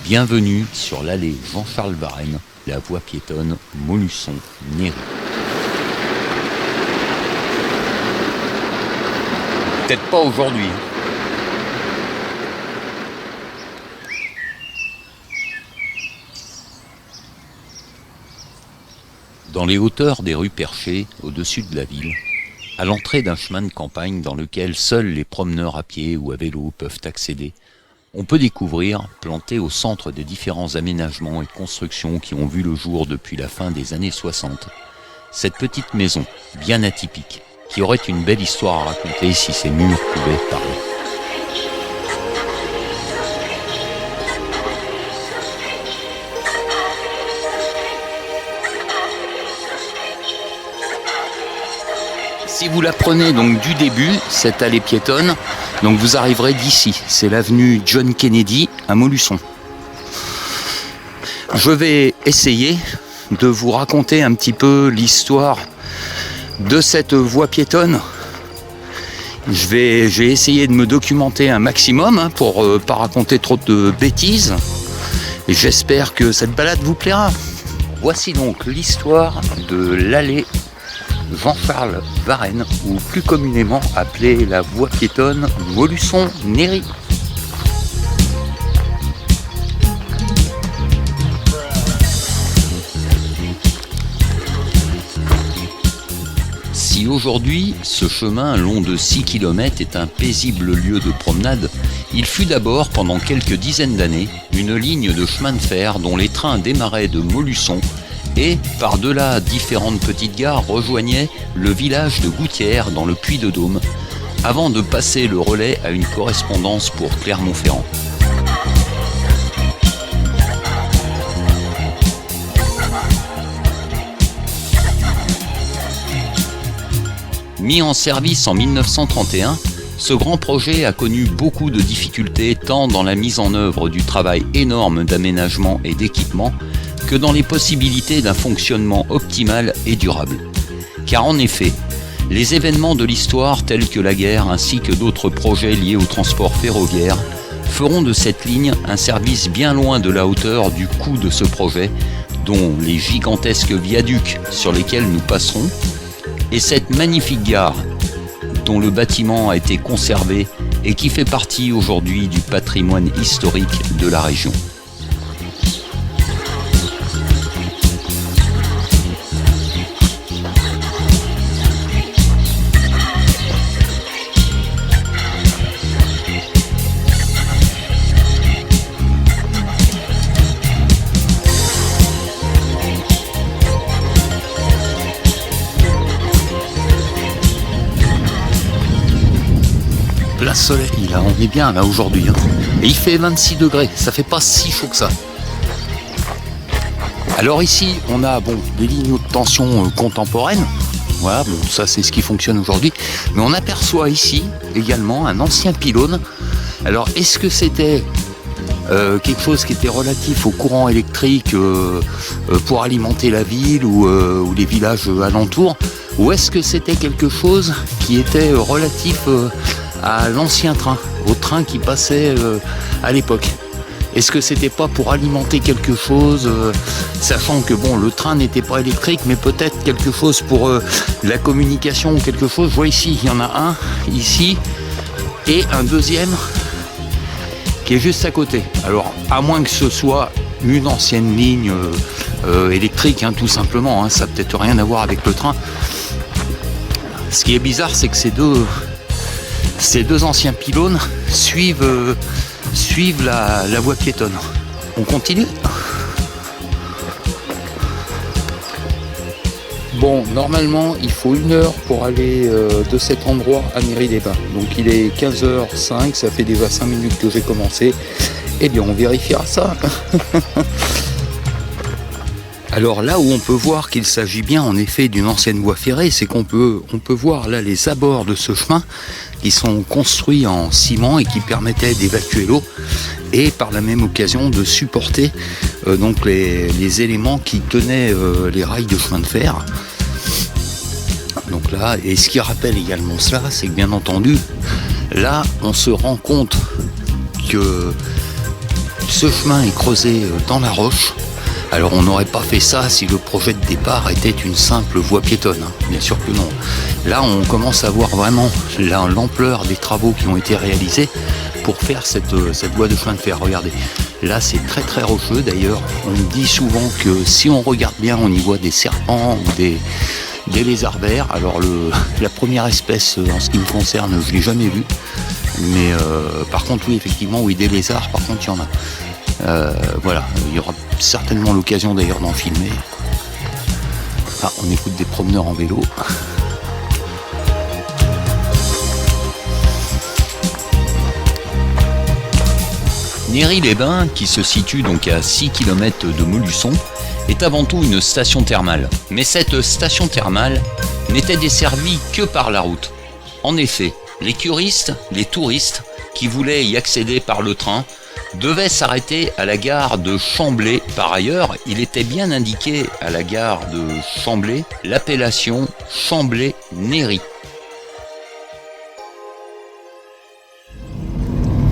Bienvenue sur l'allée Jean-Charles Varenne, la voie piétonne Montluçon-Néry. Peut-être pas aujourd'hui. Dans les hauteurs des rues perchées, au-dessus de la ville, à l'entrée d'un chemin de campagne dans lequel seuls les promeneurs à pied ou à vélo peuvent accéder, on peut découvrir, planté au centre des différents aménagements et constructions qui ont vu le jour depuis la fin des années 60, cette petite maison, bien atypique, qui aurait une belle histoire à raconter si ses murs pouvaient parler. Si vous la prenez donc du début, cette allée piétonne, donc vous arriverez d'ici. C'est l'avenue John Kennedy à Montluçon. Je vais essayer de vous raconter un petit peu l'histoire de cette voie piétonne. J'ai essayé de me documenter un maximum pour pas raconter trop de bêtises. Et j'espère que cette balade vous plaira. Voici donc l'histoire de l'allée Jean-Charles Varenne, ou plus communément appelée la voie piétonne Montluçon-Néry. Si aujourd'hui, ce chemin long de 6 km est un paisible lieu de promenade, il fut d'abord, pendant quelques dizaines d'années, une ligne de chemin de fer dont les trains démarraient de Montluçon et, par-delà différentes petites gares, rejoignaient le village de Gouttières dans le Puy-de-Dôme, avant de passer le relais à une correspondance pour Clermont-Ferrand. Mis en service en 1931, ce grand projet a connu beaucoup de difficultés tant dans la mise en œuvre du travail énorme d'aménagement et d'équipement que dans les possibilités d'un fonctionnement optimal et durable. Car en effet, les événements de l'histoire tels que la guerre ainsi que d'autres projets liés au transport ferroviaire feront de cette ligne un service bien loin de la hauteur du coût de ce projet, dont les gigantesques viaducs sur lesquels nous passerons, et cette magnifique gare dont le bâtiment a été conservé et qui fait partie aujourd'hui du patrimoine historique de la région. Plein soleil, là, on est bien là aujourd'hui. Et il fait 26 degrés, ça fait pas si chaud que ça. Alors ici, on a des lignes de tension contemporaines. Voilà, ça c'est ce qui fonctionne aujourd'hui. Mais on aperçoit ici également un ancien pylône. Alors est-ce que c'était quelque chose qui était relatif au courant électrique pour alimenter la ville ou les villages alentours, ou est-ce que c'était quelque chose qui était relatif à l'ancien train, au train qui passait à l'époque? Est-ce que c'était pas pour alimenter quelque chose, sachant que le train n'était pas électrique, mais peut-être quelque chose pour la communication ou quelque chose? Je vois ici, il y en a un ici et un deuxième qui est juste à côté. Alors, à moins que ce soit une ancienne ligne électrique, tout simplement, ça n'a peut-être rien à voir avec le train. Ce qui est bizarre, c'est que ces deux anciens pylônes suivent la voie piétonne. On continue ? Normalement, il faut 1 heure pour aller de cet endroit à Méry-les-Bains. Donc il est 15h05, ça fait déjà 5 minutes que j'ai commencé. Eh bien, on vérifiera ça. Alors là où on peut voir qu'il s'agit bien en effet d'une ancienne voie ferrée, c'est qu'on peut voir là les abords de ce chemin qui sont construits en ciment et qui permettaient d'évacuer l'eau et par la même occasion de supporter donc les éléments qui tenaient les rails de chemin de fer. Donc là, et ce qui rappelle également cela, c'est que bien entendu, là on se rend compte que Ce chemin est creusé dans la roche. Alors on n'aurait pas fait ça si le projet de départ était une simple voie piétonne, hein. Bien sûr que non. Là on commence à voir vraiment l'ampleur des travaux qui ont été réalisés pour faire cette voie de chemin de fer. Regardez, là c'est très très rocheux. D'ailleurs on dit souvent que si on regarde bien on y voit des serpents ou des lézards verts. Alors la première espèce en ce qui me concerne je ne l'ai jamais vue. Mais par contre oui effectivement oui des lézards par contre il y en a. Voilà, il y aura certainement l'occasion d'ailleurs d'en filmer. Ah, on écoute des promeneurs en vélo. Néry-les-Bains, qui se situe donc à 6 km de Montluçon, est avant tout une station thermale. Mais cette station thermale n'était desservie que par la route. En effet, les curistes, les touristes qui voulaient y accéder par le train devait s'arrêter à la gare de Chamblay. Par ailleurs, il était bien indiqué à la gare de Chamblay l'appellation Chamblay-Néry.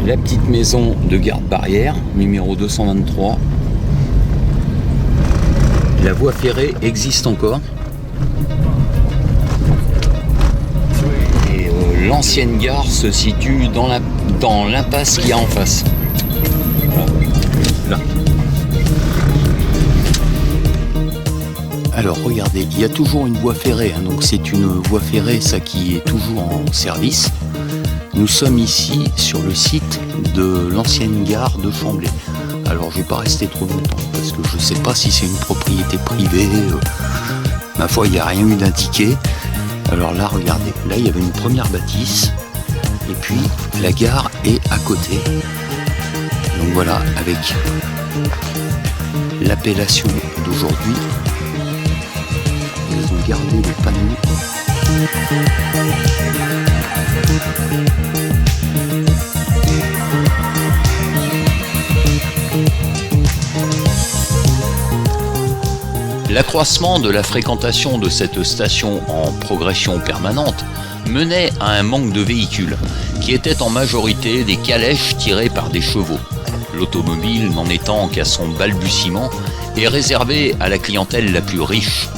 La petite maison de garde-barrière, numéro 223. La voie ferrée existe encore. Et l'ancienne gare se situe dans l'impasse qu'il y a en face. Là. Alors regardez, il y a toujours une voie ferrée, hein, donc c'est une voie ferrée ça qui est toujours en service. Nous sommes ici sur le site de l'ancienne gare de Chamblay. Alors je ne vais pas rester trop longtemps parce que je ne sais pas si c'est une propriété privée. Ma foi, il n'y a rien eu d'indiqué. Alors là, regardez, là il y avait une première bâtisse et puis la gare est à côté. Donc voilà, avec l'appellation d'aujourd'hui, ils ont gardé le panneau. L'accroissement de la fréquentation de cette station en progression permanente menait à un manque de véhicules, qui étaient en majorité des calèches tirées par des chevaux. L'automobile, n'en étant qu'à son balbutiement, est réservée à la clientèle la plus riche.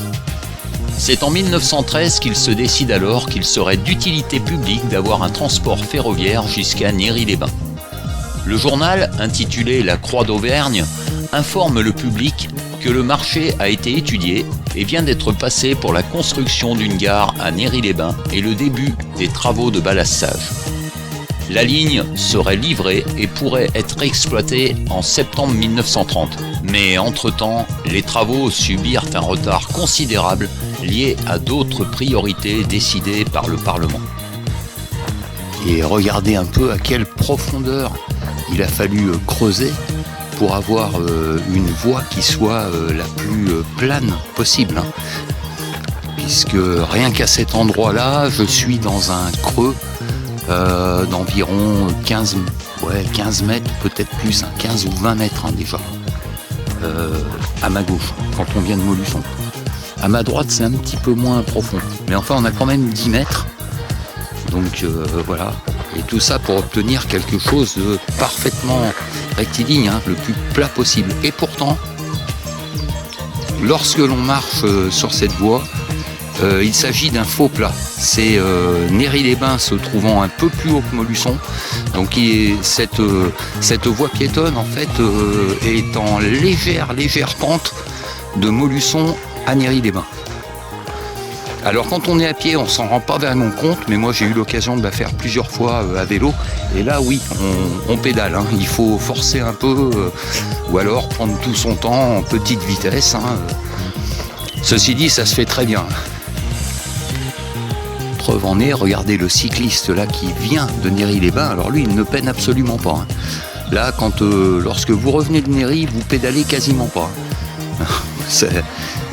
C'est en 1913 qu'il se décide alors qu'il serait d'utilité publique d'avoir un transport ferroviaire jusqu'à Néry-les-Bains. Le journal, intitulé La Croix d'Auvergne, informe le public que le marché a été étudié et vient d'être passé pour la construction d'une gare à Néry-les-Bains et le début des travaux de balassage. La ligne serait livrée et pourrait être exploitée en septembre 1930. Mais entre-temps, les travaux subirent un retard considérable lié à d'autres priorités décidées par le Parlement. Et regardez un peu à quelle profondeur il a fallu creuser pour avoir une voie qui soit la plus plane possible. Hein. Puisque rien qu'à cet endroit-là, je suis dans un creux d'environ 15 mètres, peut-être plus, hein, 15 ou 20 mètres hein, déjà, à ma gauche, quand on vient de Montluçon. À ma droite, c'est un petit peu moins profond, mais enfin, on a quand même 10 mètres, donc voilà. Et tout ça pour obtenir quelque chose de parfaitement rectiligne, hein, le plus plat possible. Et pourtant, lorsque l'on marche sur cette voie, il s'agit d'un faux plat. C'est Néry-les-Bains se trouvant un peu plus haut que Montluçon. Donc cette voie piétonne en fait est en légère pente de Montluçon à Néry-les-Bains. Alors quand on est à pied, on s'en rend pas vraiment compte, mais moi j'ai eu l'occasion de la faire plusieurs fois à vélo. Et là oui, on pédale, hein. Il faut forcer un peu, ou alors prendre tout son temps en petite vitesse. Hein. Ceci dit, ça se fait très bien. Preuve en est, regardez le cycliste là qui vient de Néry-les-Bains, alors lui il ne peine absolument pas. Hein. Là, lorsque vous revenez de Néry, vous pédalez quasiment pas.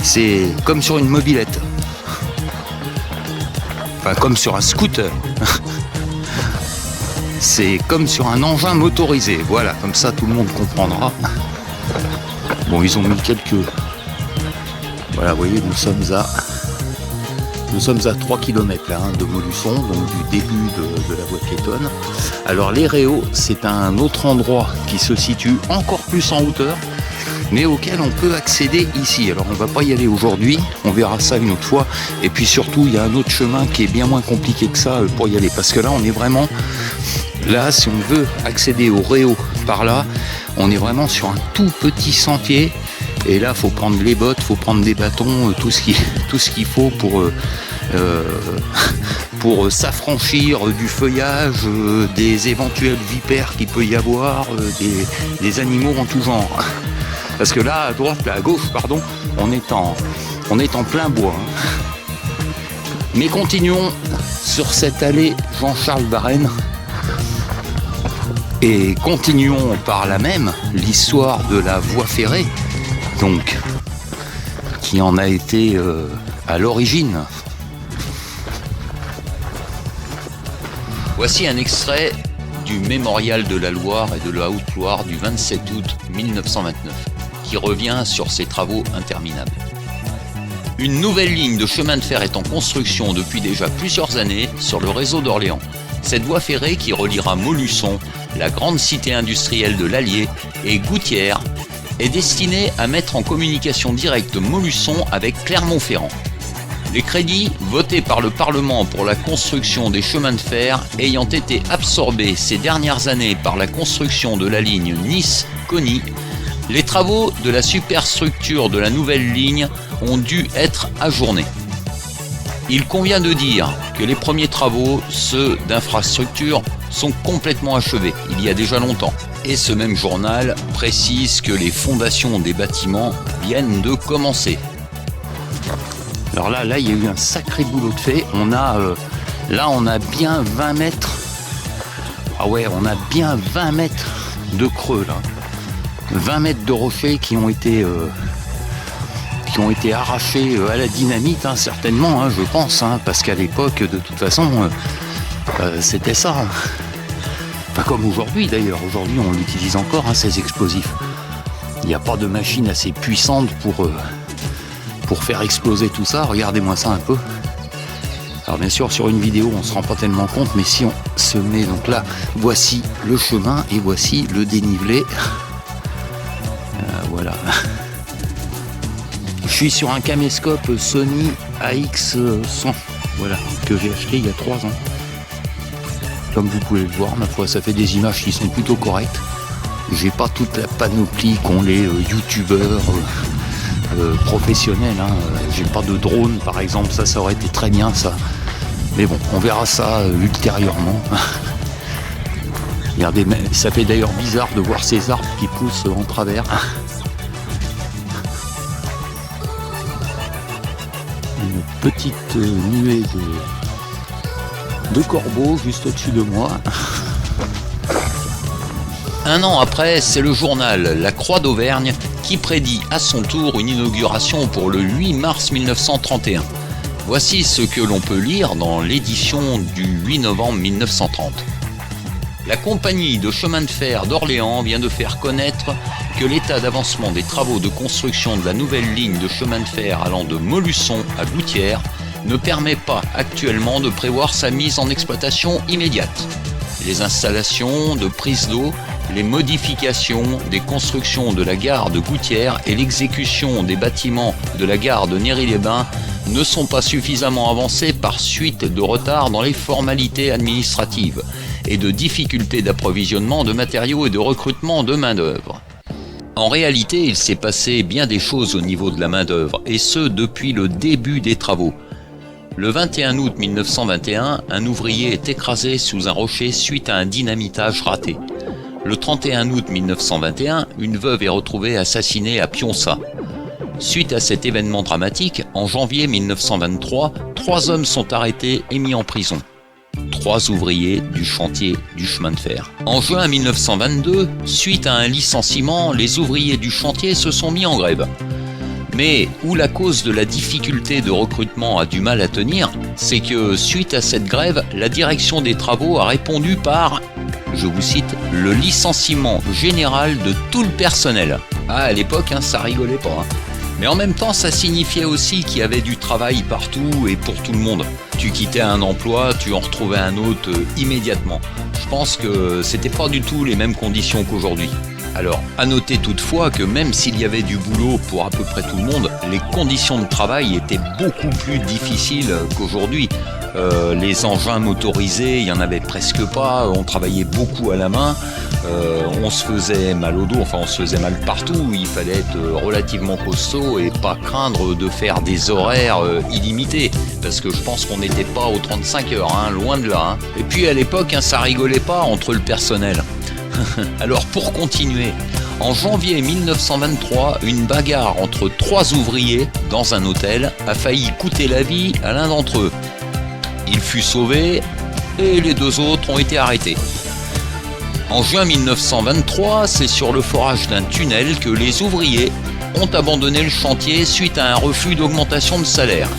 C'est comme sur une mobilette. Enfin, comme sur un scooter. C'est comme sur un engin motorisé. Voilà, comme ça tout le monde comprendra. Bon, ils ont mis quelques... Voilà, vous voyez, nous sommes à Nous sommes à 3 km là, de Molusson, donc du début de la voie piétonne. Alors les Réaux, c'est un autre endroit qui se situe encore plus en hauteur, mais auquel on peut accéder ici. Alors on va pas y aller aujourd'hui, on verra ça une autre fois. Et puis surtout, il y a un autre chemin qui est bien moins compliqué que ça pour y aller. Parce que là, on est vraiment... Là, si on veut accéder aux Réaux par là, on est vraiment sur un tout petit sentier. Et là, faut prendre les bottes, faut prendre des bâtons, tout ce qu'il faut pour s'affranchir du feuillage, des éventuelles vipères qu'il peut y avoir, des animaux en tout genre. Parce que là, à droite, là, à gauche, pardon, on est en plein bois. Mais continuons sur cette allée Jean-Charles Varenne. Et continuons par là même l'histoire de la voie ferrée, donc, qui en a été à l'origine. Voici un extrait du Mémorial de la Loire et de la Haute-Loire du 27 août 1929, qui revient sur ces travaux interminables. Une nouvelle ligne de chemin de fer est en construction depuis déjà plusieurs années sur le réseau d'Orléans. Cette voie ferrée qui reliera Molusson, la grande cité industrielle de l'Allier, et Gouttières, est destinée à mettre en communication directe Molusson avec Clermont-Ferrand. Les crédits votés par le Parlement pour la construction des chemins de fer ayant été absorbés ces dernières années par la construction de la ligne Nice-Cony, les travaux de la superstructure de la nouvelle ligne ont dû être ajournés. Il convient de dire que les premiers travaux, ceux d'infrastructure, sont complètement achevés, il y a déjà longtemps. Et ce même journal précise que les fondations des bâtiments viennent de commencer. Alors là, il y a eu un sacré boulot de fait. On a bien 20 mètres. Ah ouais, on a bien 20 mètres de creux là. 20 mètres de rochers qui ont été arrachés à la dynamite, hein, certainement, hein, je pense, hein, parce qu'à l'époque, de toute façon, c'était ça. Pas comme aujourd'hui d'ailleurs. Aujourd'hui, on l'utilise encore, hein, ces explosifs. Il n'y a pas de machine assez puissante pour faire exploser tout ça. Regardez-moi ça un peu. Alors bien sûr, sur une vidéo, on ne se rend pas tellement compte, mais si on se met donc là, voici le chemin et voici le dénivelé. Voilà. Je suis sur un caméscope Sony AX100, voilà, que j'ai acheté il y a 3 ans. Comme vous pouvez le voir, ma foi, ça fait des images qui sont plutôt correctes. J'ai pas toute la panoplie qu'ont les youtubeurs professionnels. Hein. J'ai pas de drone, par exemple, ça aurait été très bien, ça. Mais bon, on verra ça ultérieurement. Regardez, ça fait d'ailleurs bizarre de voir ces arbres qui poussent en travers. Une petite nuée de corbeaux juste au-dessus de moi. Un an après, c'est le journal La Croix d'Auvergne qui prédit à son tour une inauguration pour le 8 mars 1931. Voici ce que l'on peut lire dans l'édition du 8 novembre 1930. La compagnie de chemin de fer d'Orléans vient de faire connaître que l'état d'avancement des travaux de construction de la nouvelle ligne de chemin de fer allant de Molusson à Gouttières ne permet pas actuellement de prévoir sa mise en exploitation immédiate. Les installations de prise d'eau, les modifications des constructions de la gare de Gouttières et l'exécution des bâtiments de la gare de Néry-les-Bains ne sont pas suffisamment avancées par suite de retard dans les formalités administratives et de difficultés d'approvisionnement de matériaux et de recrutement de main-d'œuvre. En réalité, il s'est passé bien des choses au niveau de la main-d'œuvre, et ce depuis le début des travaux. Le 21 août 1921, un ouvrier est écrasé sous un rocher suite à un dynamitage raté. Le 31 août 1921, une veuve est retrouvée assassinée à Pionça. Suite à cet événement dramatique, en janvier 1923, 3 hommes sont arrêtés et mis en prison. 3 ouvriers du chantier du chemin de fer. En juin 1922, suite à un licenciement, les ouvriers du chantier se sont mis en grève. Mais où la cause de la difficulté de recrutement a du mal à tenir, c'est que suite à cette grève, la direction des travaux a répondu par, je vous cite, le licenciement général de tout le personnel. Ah, à l'époque, ça rigolait pas. Mais en même temps, ça signifiait aussi qu'il y avait du travail partout et pour tout le monde. Tu quittais un emploi, tu en retrouvais un autre immédiatement. Je pense que c'était pas du tout les mêmes conditions qu'aujourd'hui. Alors, à noter toutefois que même s'il y avait du boulot pour à peu près tout le monde, les conditions de travail étaient beaucoup plus difficiles qu'aujourd'hui. Les engins motorisés, il n'y en avait presque pas, on travaillait beaucoup à la main, on se faisait mal au dos, enfin on se faisait mal partout, il fallait être relativement costaud et pas craindre de faire des horaires illimités, parce que je pense qu'on n'était pas aux 35 heures, hein, loin de là. Hein. Et puis à l'époque, ça rigolait pas entre le personnel. Alors pour continuer, en janvier 1923, une bagarre entre 3 ouvriers dans un hôtel a failli coûter la vie à l'un d'entre eux. Il fut sauvé et les 2 autres ont été arrêtés. En juin 1923, c'est sur le forage d'un tunnel que les ouvriers ont abandonné le chantier suite à un refus d'augmentation de salaire.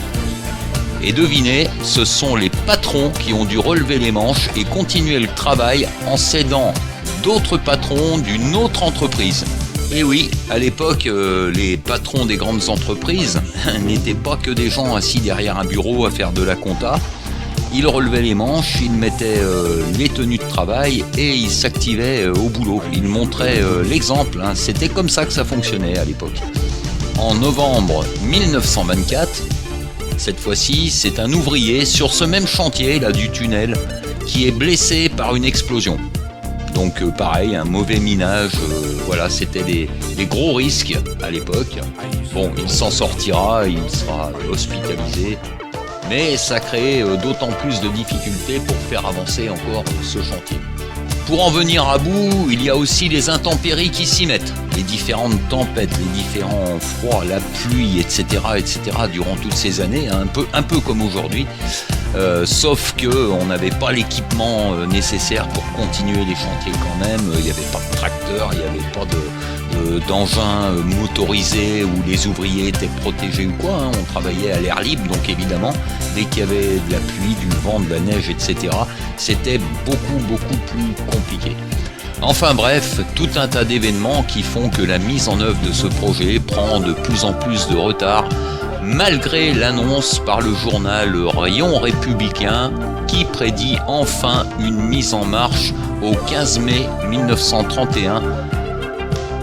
Et devinez, ce sont les patrons qui ont dû relever les manches et continuer le travail en s'aidant d'autres patrons d'une autre entreprise. Et oui, à l'époque, les patrons des grandes entreprises n'étaient pas que des gens assis derrière un bureau à faire de la compta. Ils relevaient les manches, ils mettaient les tenues de travail et ils s'activaient au boulot. Ils montraient l'exemple, hein. C'était comme ça que ça fonctionnait à l'époque. En novembre 1924, cette fois-ci, c'est un ouvrier sur ce même chantier là, du tunnel qui est blessé par une explosion. Donc pareil, un mauvais minage, voilà, c'était des gros risques à l'époque. Bon, il s'en sortira, il sera hospitalisé, mais ça crée d'autant plus de difficultés pour faire avancer encore ce chantier. Pour en venir à bout, il y a aussi les intempéries qui s'y mettent. Les différentes tempêtes, les différents froids, la pluie, etc., durant toutes ces années, un peu comme aujourd'hui. Sauf qu'on n'avait pas l'équipement nécessaire pour continuer les chantiers quand même. Il n'y avait pas de tracteur, il n'y avait pas d'engins motorisés où les ouvriers étaient protégés ou quoi. On travaillait à l'air libre, donc évidemment, dès qu'il y avait de la pluie, du vent, de la neige, etc., c'était beaucoup plus compliqué. Enfin bref, tout un tas d'événements qui font que la mise en œuvre de ce projet prend de plus en plus de retard, malgré l'annonce par le journal Rayon Républicain qui prédit enfin une mise en marche au 15 mai 1931,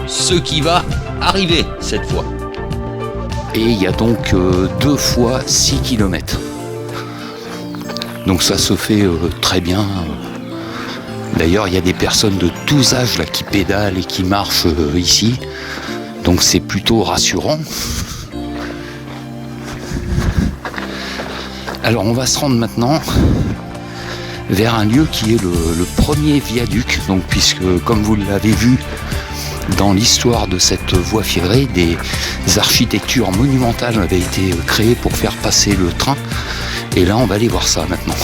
ce qui va arriver cette fois. Et il y a donc 2 fois 6 km. Donc ça se fait très bien. D'ailleurs, il y a des personnes de tous âges là, qui pédalent et qui marchent ici. Donc c'est plutôt rassurant. Alors on va se rendre maintenant vers un lieu qui est le premier viaduc. Donc puisque, comme vous l'avez vu dans l'histoire de cette voie ferrée, des architectures monumentales avaient été créées pour faire passer le train. Et là, on va aller voir ça maintenant.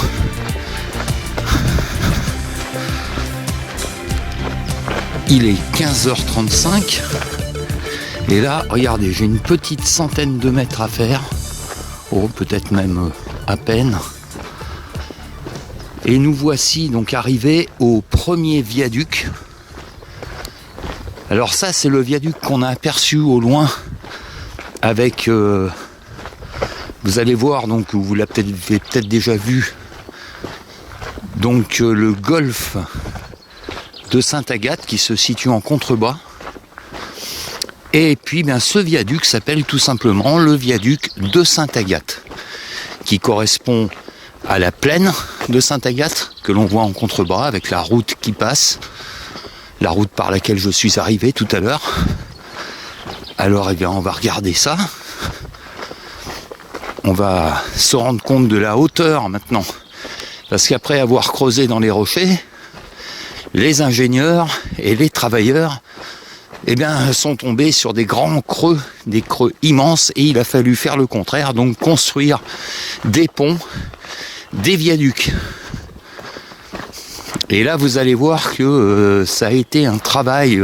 Il est 15h35 et là, regardez, j'ai une petite centaine de mètres à faire, peut-être même à peine. Et nous voici donc arrivés au premier viaduc. Alors ça, c'est le viaduc qu'on a aperçu au loin avec, vous allez voir, donc vous l'avez peut-être déjà vu, donc le golfe de Sainte-Agathe qui se situe en contrebas. Et puis ce viaduc s'appelle tout simplement le viaduc de Sainte-Agathe, qui correspond à la plaine de Sainte-Agathe que l'on voit en contrebas avec la route qui passe, la route par laquelle je suis arrivé tout à l'heure. Alors on va regarder ça. On va se rendre compte de la hauteur maintenant, parce qu'après avoir creusé dans les rochers, les ingénieurs et les travailleurs sont tombés sur des grands creux, des creux immenses, et il a fallu faire le contraire, donc construire des ponts, des viaducs. Et là, vous allez voir que ça a été un travail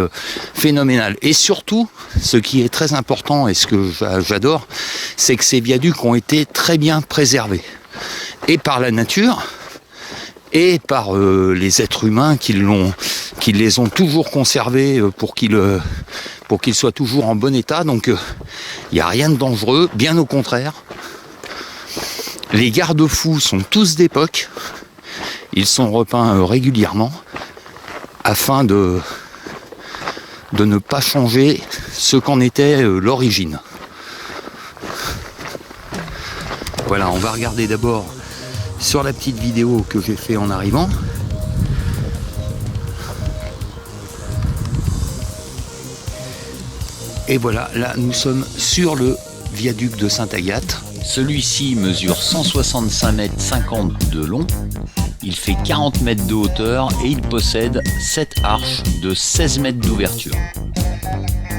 phénoménal. Et surtout, ce qui est très important et ce que j'adore, c'est que ces viaducs ont été très bien préservés. Et par la nature, et par les êtres humains qui les ont toujours conservés pour qu'ils pour qu'il soit toujours en bon état. Donc il n'y a rien de dangereux, bien au contraire. Les garde-fous sont tous d'époque. Ils sont repeints régulièrement afin de ne pas changer ce qu'en était l'origine. Voilà, on va regarder d'abord sur la petite vidéo que j'ai fait en arrivant. Et voilà, là nous sommes sur le viaduc de Sainte-Agathe. Celui-ci mesure 165,50 m de long, il fait 40 mètres de hauteur et il possède 7 arches de 16 mètres d'ouverture.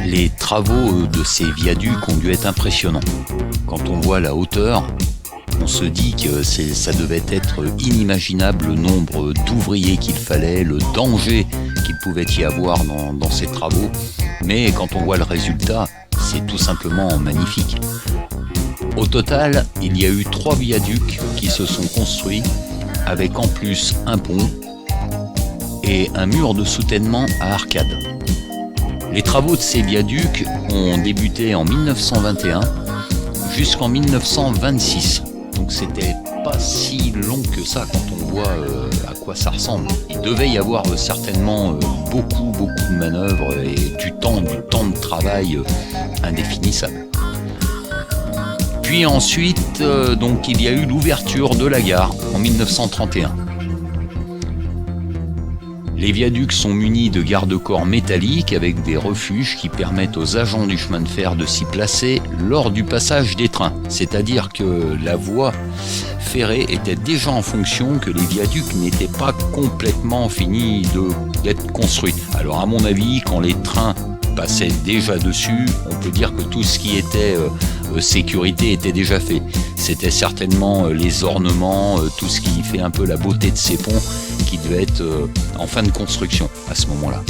Les travaux de ces viaducs ont dû être impressionnants. Quand on voit la hauteur, on se dit que ça devait être inimaginable le nombre d'ouvriers qu'il fallait, le danger qu'il pouvait y avoir dans ces travaux. Mais quand on voit le résultat, c'est tout simplement magnifique. Au total, il y a eu 3 viaducs qui se sont construits, avec en plus un pont et un mur de soutènement à arcades. Les travaux de ces viaducs ont débuté en 1921 jusqu'en 1926. Donc c'était pas si long que ça quand on voit à quoi ça ressemble. Il devait y avoir certainement beaucoup de manœuvres et du temps de travail indéfinissable. Puis ensuite, donc il y a eu l'ouverture de la gare en 1931. Les viaducs sont munis de garde-corps métalliques avec des refuges qui permettent aux agents du chemin de fer de s'y placer lors du passage des trains. C'est-à-dire que la voie ferrée était déjà en fonction, que les viaducs n'étaient pas complètement finis d'être construits. Alors à mon avis, quand les trains passaient déjà dessus, on peut dire que tout ce qui était sécurité était déjà fait. C'était certainement les ornements, tout ce qui fait un peu la beauté de ces ponts qui devait être en fin de construction à ce moment-là.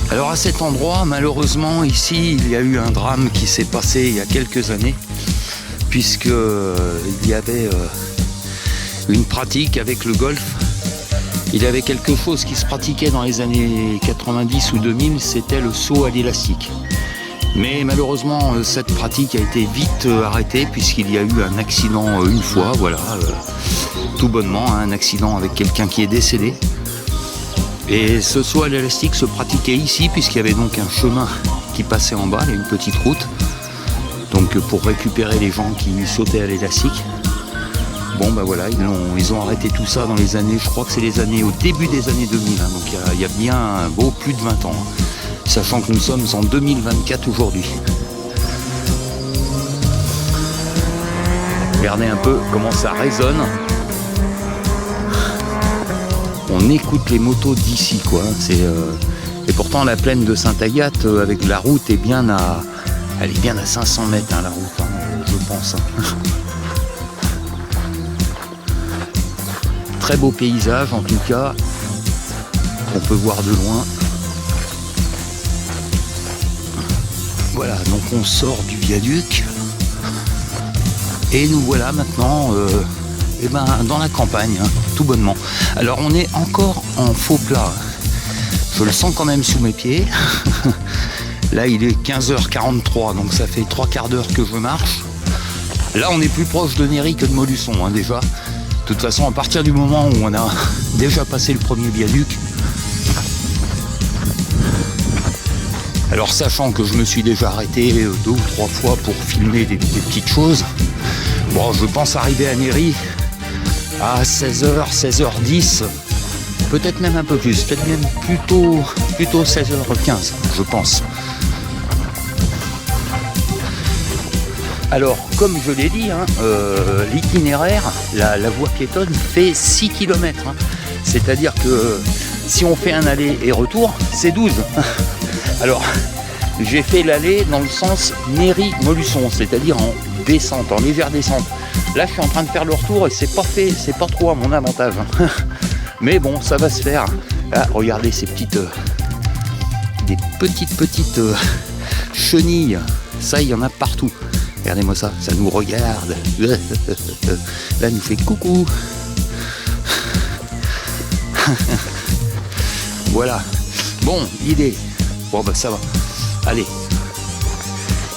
Alors à cet endroit, malheureusement, ici, il y a eu un drame qui s'est passé il y a quelques années, puisque il y avait une pratique avec le golf. Il y avait quelque chose qui se pratiquait dans les années 90 ou 2000, c'était le saut à l'élastique. Mais malheureusement, cette pratique a été vite arrêtée puisqu'il y a eu un accident une fois, voilà, tout bonnement, un accident avec quelqu'un qui est décédé. Et ce saut à l'élastique se pratiquait ici puisqu'il y avait donc un chemin qui passait en bas, il y a une petite route, donc pour récupérer les gens qui sautaient à l'élastique. Bon ben voilà, ils ont arrêté tout ça dans les années, je crois que c'est au début des années 2000, hein, donc il y a bien plus de 20 ans, hein, sachant que nous sommes en 2024 aujourd'hui. Regardez un peu comment ça résonne. On écoute les motos d'ici, quoi. Et pourtant la plaine de Sainte-Agathe, avec la route, elle est bien à 500 mètres, hein, la route, hein, je pense. Hein. Très beau paysage en tout cas, qu'on peut voir de loin. Voilà, donc on sort du viaduc et nous voilà maintenant dans la campagne, hein, tout bonnement. Alors on est encore en faux plat, je le sens quand même sous mes pieds. Là il est 15h43, donc ça fait 3 quarts d'heure que je marche. Là on est plus proche de Néry que de Montluçon, hein, déjà. De toute façon, à partir du moment où on a déjà passé le premier viaduc, alors sachant que je me suis déjà arrêté 2 ou 3 fois pour filmer des petites choses, bon, je pense arriver à Néry à 16h, 16h10, peut-être même un peu plus, peut-être même plutôt 16h15, je pense. Alors, comme je l'ai dit, hein, l'itinéraire, la voie piétonne fait 6 km. Hein. C'est-à-dire que si on fait un aller et retour, c'est 12. Alors, j'ai fait l'aller dans le sens Néry-Montluçon, c'est-à-dire en descente, en légère descente. Là, je suis en train de faire le retour et c'est pas trop à mon avantage. Hein. Mais bon, ça va se faire. Ah, regardez ces des petites chenilles. Ça, il y en a partout. Regardez-moi ça, ça nous regarde. Là, elle nous fait coucou. Voilà. Bon, bon bah ça va. Allez.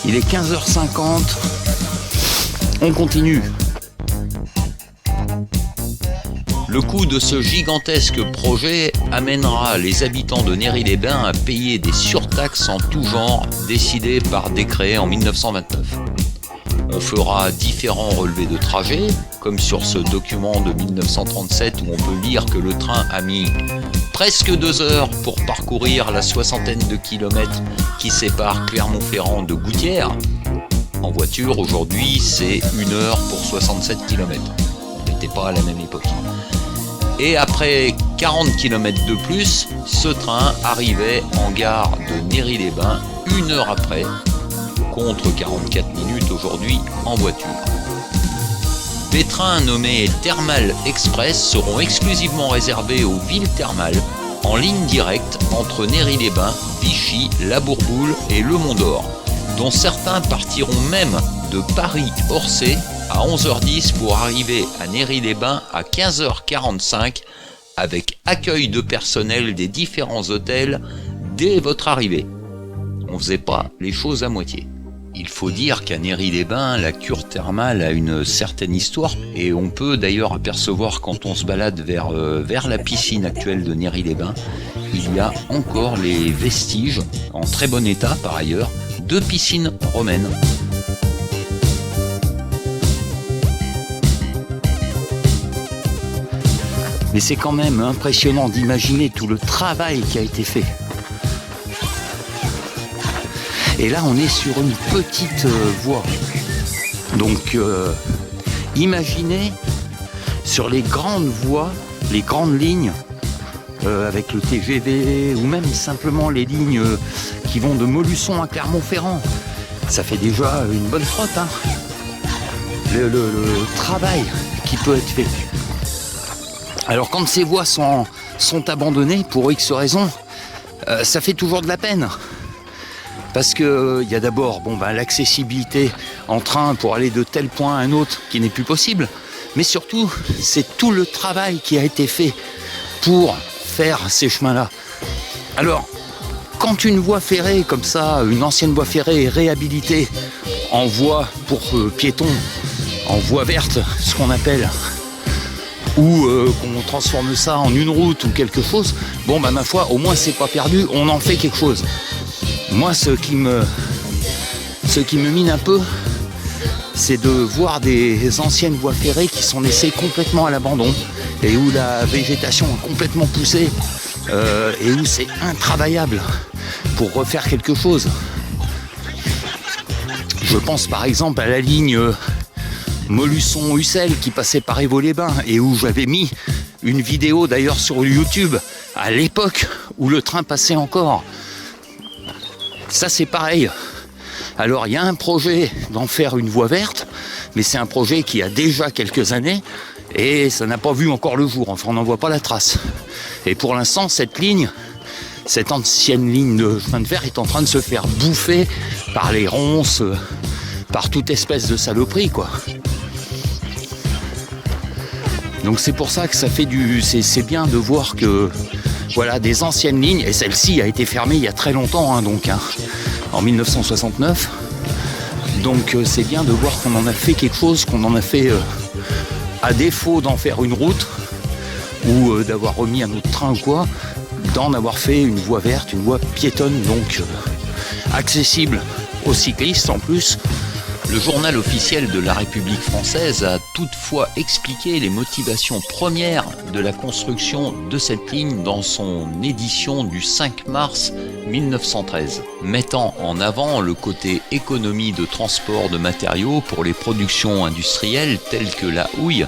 Il est 15h50. On continue. Le coût de ce gigantesque projet amènera les habitants de Néry-les-Bains à payer des surtaxes en tout genre décidées par décret en 1929. On fera différents relevés de trajet, comme sur ce document de 1937 où on peut lire que le train a mis presque 2 heures pour parcourir la soixantaine de kilomètres qui séparent Clermont-Ferrand de Gouttières. En voiture, aujourd'hui, c'est 1 heure pour 67 km. On n'était pas à la même époque. Et après 40 km de plus, ce train arrivait en gare de Néry-les-Bains 1 heure après, contre 44 minutes aujourd'hui en voiture. Les trains nommés Thermal Express seront exclusivement réservés aux villes thermales, en ligne directe entre Néry-les-Bains, Vichy, La Bourboule et Le Mont-d'Or, dont certains partiront même de Paris-Orsay à 11h10 pour arriver à Néry-les-Bains à 15h45 avec accueil de personnel des différents hôtels dès votre arrivée. On ne faisait pas les choses à moitié. Il faut dire qu'à Néry-les-Bains, la cure thermale a une certaine histoire et on peut d'ailleurs apercevoir quand on se balade vers la piscine actuelle de Néry-les-Bains, il y a encore les vestiges, en très bon état par ailleurs, de piscines romaines. Mais c'est quand même impressionnant d'imaginer tout le travail qui a été fait. Et là, on est sur une petite voie. Donc, imaginez sur les grandes voies, les grandes lignes, avec le TGV ou même simplement les lignes qui vont de Montluçon à Clermont-Ferrand. Ça fait déjà une bonne frotte, hein. Le travail qui peut être fait. Alors quand ces voies sont abandonnées pour X raisons, ça fait toujours de la peine. Parce que y a d'abord l'accessibilité en train pour aller de tel point à un autre qui n'est plus possible. Mais surtout, c'est tout le travail qui a été fait pour faire ces chemins-là. Alors, quand une voie ferrée comme ça, une ancienne voie ferrée est réhabilitée en voie pour piétons, en voie verte, ce qu'on appelle, ou qu'on transforme ça en une route ou quelque chose, ma foi, au moins c'est pas perdu, on en fait quelque chose. Moi, ce qui me mine un peu, c'est de voir des anciennes voies ferrées qui sont laissées complètement à l'abandon et où la végétation est complètement poussée et où c'est intravaillable pour refaire quelque chose. Je pense par exemple à la ligne Montluçon-Ussel qui passait par Évaux-les-Bains et où j'avais mis une vidéo d'ailleurs sur YouTube à l'époque où le train passait encore. Ça c'est pareil. Alors il y a un projet d'en faire une voie verte, mais c'est un projet qui a déjà quelques années et ça n'a pas vu encore le jour, enfin on n'en voit pas la trace. Et pour l'instant cette ancienne ligne de chemin de fer est en train de se faire bouffer par les ronces, par toute espèce de saloperie quoi. Donc c'est pour ça que ça fait c'est bien de voir que voilà des anciennes lignes, et celle-ci a été fermée il y a très longtemps, en 1969. Donc c'est bien de voir qu'on en a fait quelque chose, qu'on en a fait à défaut d'en faire une route ou d'avoir remis un autre train ou quoi, d'en avoir fait une voie verte, une voie piétonne, donc accessible aux cyclistes en plus. Le journal officiel de la République française a toutefois expliqué les motivations premières de la construction de cette ligne dans son édition du 5 mars 1913, mettant en avant le côté économie de transport de matériaux pour les productions industrielles telles que la houille,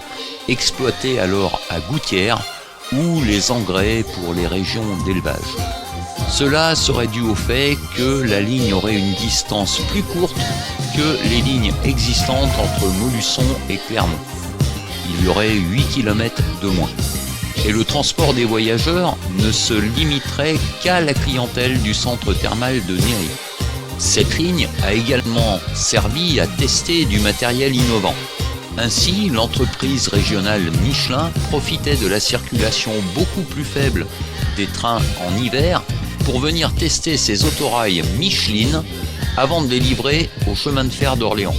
exploitée alors à Gouttières, ou les engrais pour les régions d'élevage. Cela serait dû au fait que la ligne aurait une distance plus courte que les lignes existantes entre Montluçon et Clermont. Il y aurait 8 km de moins. Et le transport des voyageurs ne se limiterait qu'à la clientèle du centre thermal de Néry. Cette ligne a également servi à tester du matériel innovant. Ainsi, l'entreprise régionale Michelin profitait de la circulation beaucoup plus faible des trains en hiver pour venir tester ces autorails Michelin avant de les livrer au chemin de fer d'Orléans.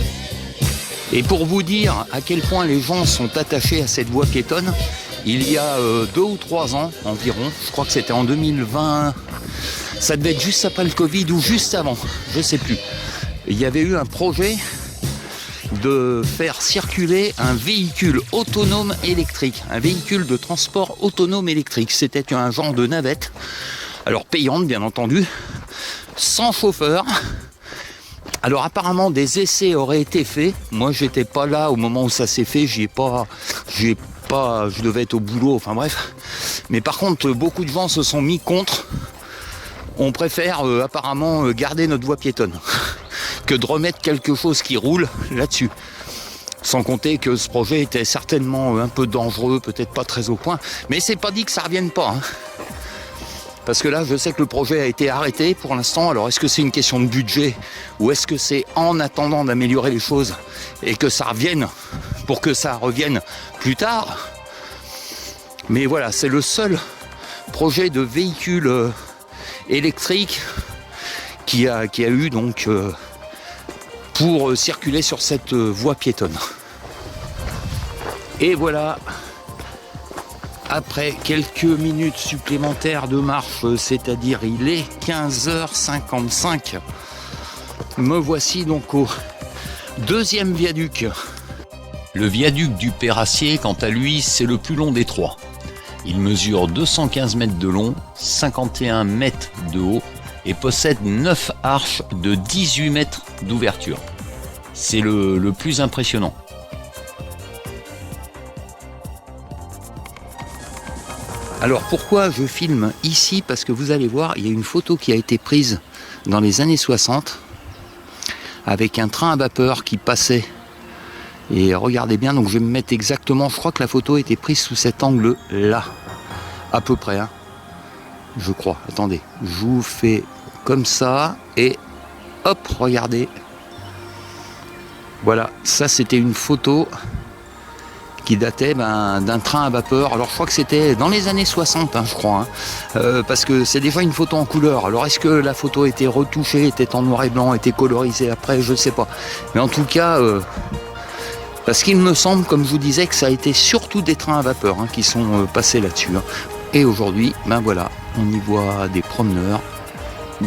Et pour vous dire à quel point les gens sont attachés à cette voie piétonne, il y a 2 ou 3 ans environ, je crois que c'était en 2020, ça devait être juste après le Covid ou juste avant, je ne sais plus. Il y avait eu un projet de faire circuler un véhicule autonome électrique, un véhicule de transport autonome électrique. C'était un genre de navette, alors payante bien entendu, sans chauffeur. Alors apparemment des essais auraient été faits. Moi j'étais pas là au moment où ça s'est fait, je devais être au boulot, enfin bref. Mais par contre beaucoup de gens se sont mis contre. On préfère apparemment garder notre voie piétonne que de remettre quelque chose qui roule là-dessus. Sans compter que ce projet était certainement un peu dangereux, peut-être pas très au point. Mais c'est pas dit que ça revienne pas. Parce que là, je sais que le projet a été arrêté pour l'instant. Alors, est-ce que c'est une question de budget ou est-ce que c'est en attendant d'améliorer les choses et que ça revienne pour que ça revienne plus tard? Mais voilà, c'est le seul projet de véhicule électrique qui a eu donc pour circuler sur cette voie piétonne. Et voilà. Après quelques minutes supplémentaires de marche, c'est-à-dire il est 15h55, me voici donc au 2e viaduc. Le viaduc du Pérassier, quant à lui, c'est le plus long des 3. Il mesure 215 mètres de long, 51 mètres de haut et possède 9 arches de 18 mètres d'ouverture. C'est le plus impressionnant. Alors pourquoi je filme ici? Parce que vous allez voir, il y a une photo qui a été prise dans les années 60 avec un train à vapeur qui passait. Et regardez bien, donc je vais me mettre exactement, je crois que la photo a été prise sous cet angle-là, à peu près, hein. Je crois, attendez, je vous fais comme ça et hop, regardez. Voilà, ça c'était une photo qui datait d'un train à vapeur. Alors je crois que c'était dans les années 60, je crois, parce que c'est déjà une photo en couleur. Alors est-ce que la photo était retouchée, était en noir et blanc, était colorisée après, je ne sais pas. Mais en tout cas, parce qu'il me semble, comme je vous disais, que ça a été surtout des trains à vapeur qui sont passés là-dessus. Et aujourd'hui, voilà, on y voit des promeneurs,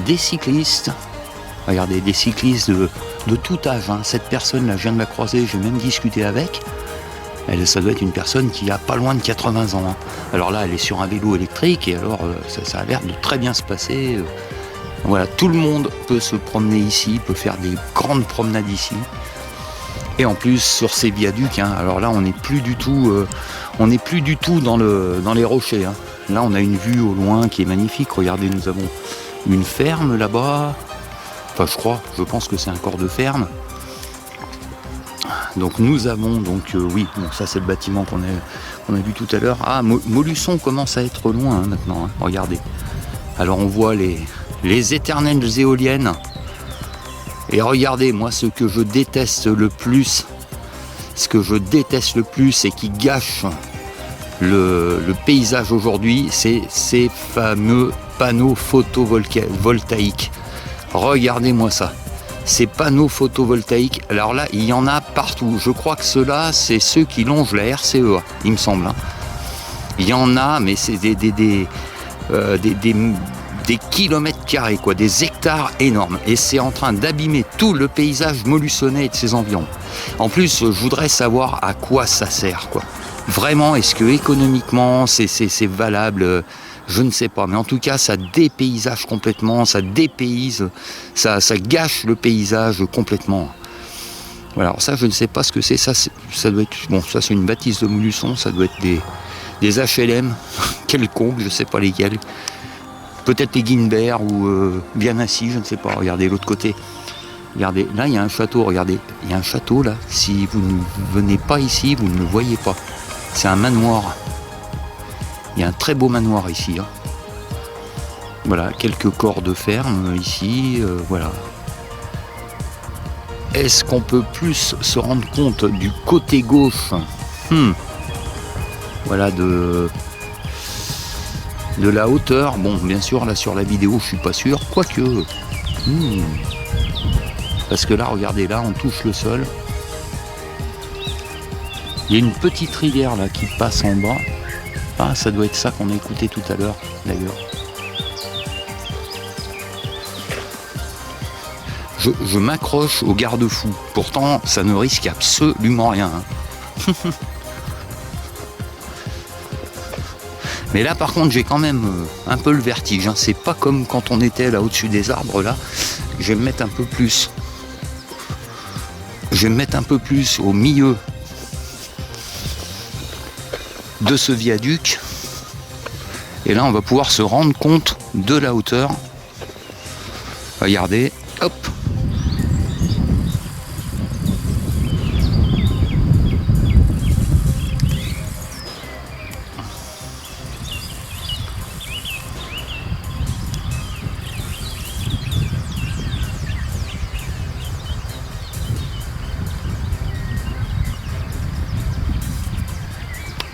des cyclistes. Regardez, des cyclistes de tout âge. Cette personne-là, je viens de la croiser, j'ai même discuté avec. Ça doit être une personne qui a pas loin de 80 ans. Alors là, elle est sur un vélo électrique et alors ça a l'air de très bien se passer. Voilà, tout le monde peut se promener ici, peut faire des grandes promenades ici. Et en plus, sur ces viaducs, alors là, on n'est plus du tout dans les rochers. Là, on a une vue au loin qui est magnifique. Regardez, nous avons une ferme là-bas. Enfin, je pense que c'est un corps de ferme. Donc nous avons ça c'est le bâtiment qu'on a vu tout à l'heure. Ah, Molusson commence à être loin maintenant, regardez. Alors on voit les éternelles éoliennes. Et regardez, moi ce que je déteste le plus et qui gâche le paysage aujourd'hui, c'est ces fameux panneaux photovoltaïques. Regardez-moi ça. Ces panneaux photovoltaïques, alors là, il y en a partout. Je crois que ceux-là, c'est ceux qui longent la RCEA, il me semble. Il y en a, mais c'est des kilomètres carrés, des hectares énormes. Et c'est en train d'abîmer tout le paysage molussonnais et de ses environs. En plus, je voudrais savoir à quoi ça sert, Vraiment, est-ce que économiquement, c'est valable ? Je ne sais pas, mais en tout cas, ça dépaysage complètement, ça dépayse, ça gâche le paysage complètement. Voilà, alors ça, je ne sais pas ce que c'est. Ça doit être, ça c'est une bâtisse de Molusson, ça doit être des HLM quelconques, je ne sais pas lesquels. Peut-être les Guinbert ou bien assis, je ne sais pas. Regardez l'autre côté. Regardez, là, il y a un château, regardez. Il y a un château, là. Si vous ne venez pas ici, vous ne le voyez pas. C'est un manoir. Il y a un très beau manoir ici. Voilà, quelques corps de ferme ici. Voilà. Est-ce qu'on peut plus se rendre compte du côté gauche Voilà, de la hauteur. Bon, bien sûr, là sur la vidéo, je suis pas sûr. Quoique. Parce que là, regardez, là, on touche le sol. Il y a une petite rivière là qui passe en bas. Ah, ça doit être ça qu'on a écouté tout à l'heure, d'ailleurs. Je m'accroche au garde-fou. Pourtant, ça ne risque absolument rien. Mais là, par contre, j'ai quand même un peu le vertige. C'est pas comme quand on était là au-dessus des arbres. Là, je vais me mettre un peu plus. Je vais me mettre un peu plus au milieu de ce viaduc. Et là, on va pouvoir se rendre compte de la hauteur. Regardez, hop.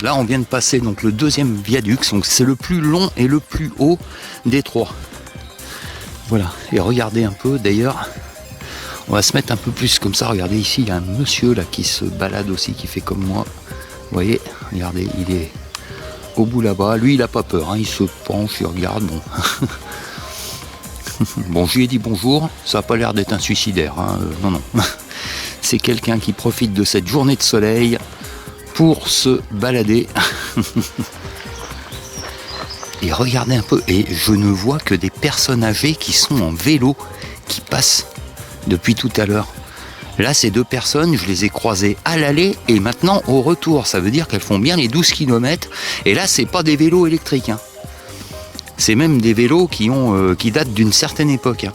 Là, on vient de passer donc le deuxième viaduc, donc c'est le plus long et le plus haut des trois. Voilà, et regardez un peu, d'ailleurs, on va se mettre un peu plus comme ça. Regardez ici, il y a un monsieur là qui se balade aussi, qui fait comme moi. Vous voyez, regardez, il est au bout là-bas. Lui, il n'a pas peur, il se penche, il regarde. Bon, bon, je lui ai dit bonjour, ça n'a pas l'air d'être un suicidaire. Non, non. C'est quelqu'un qui profite de cette journée de soleil pour se balader. Et regardez un peu, et je ne vois que des personnes âgées qui sont en vélo, qui passent depuis tout à l'heure. Là, ces deux personnes, je les ai croisées à l'aller et maintenant au retour. Ça veut dire qu'elles font bien les 12 km. Et là, c'est pas des vélos électriques. C'est même des vélos qui datent d'une certaine époque.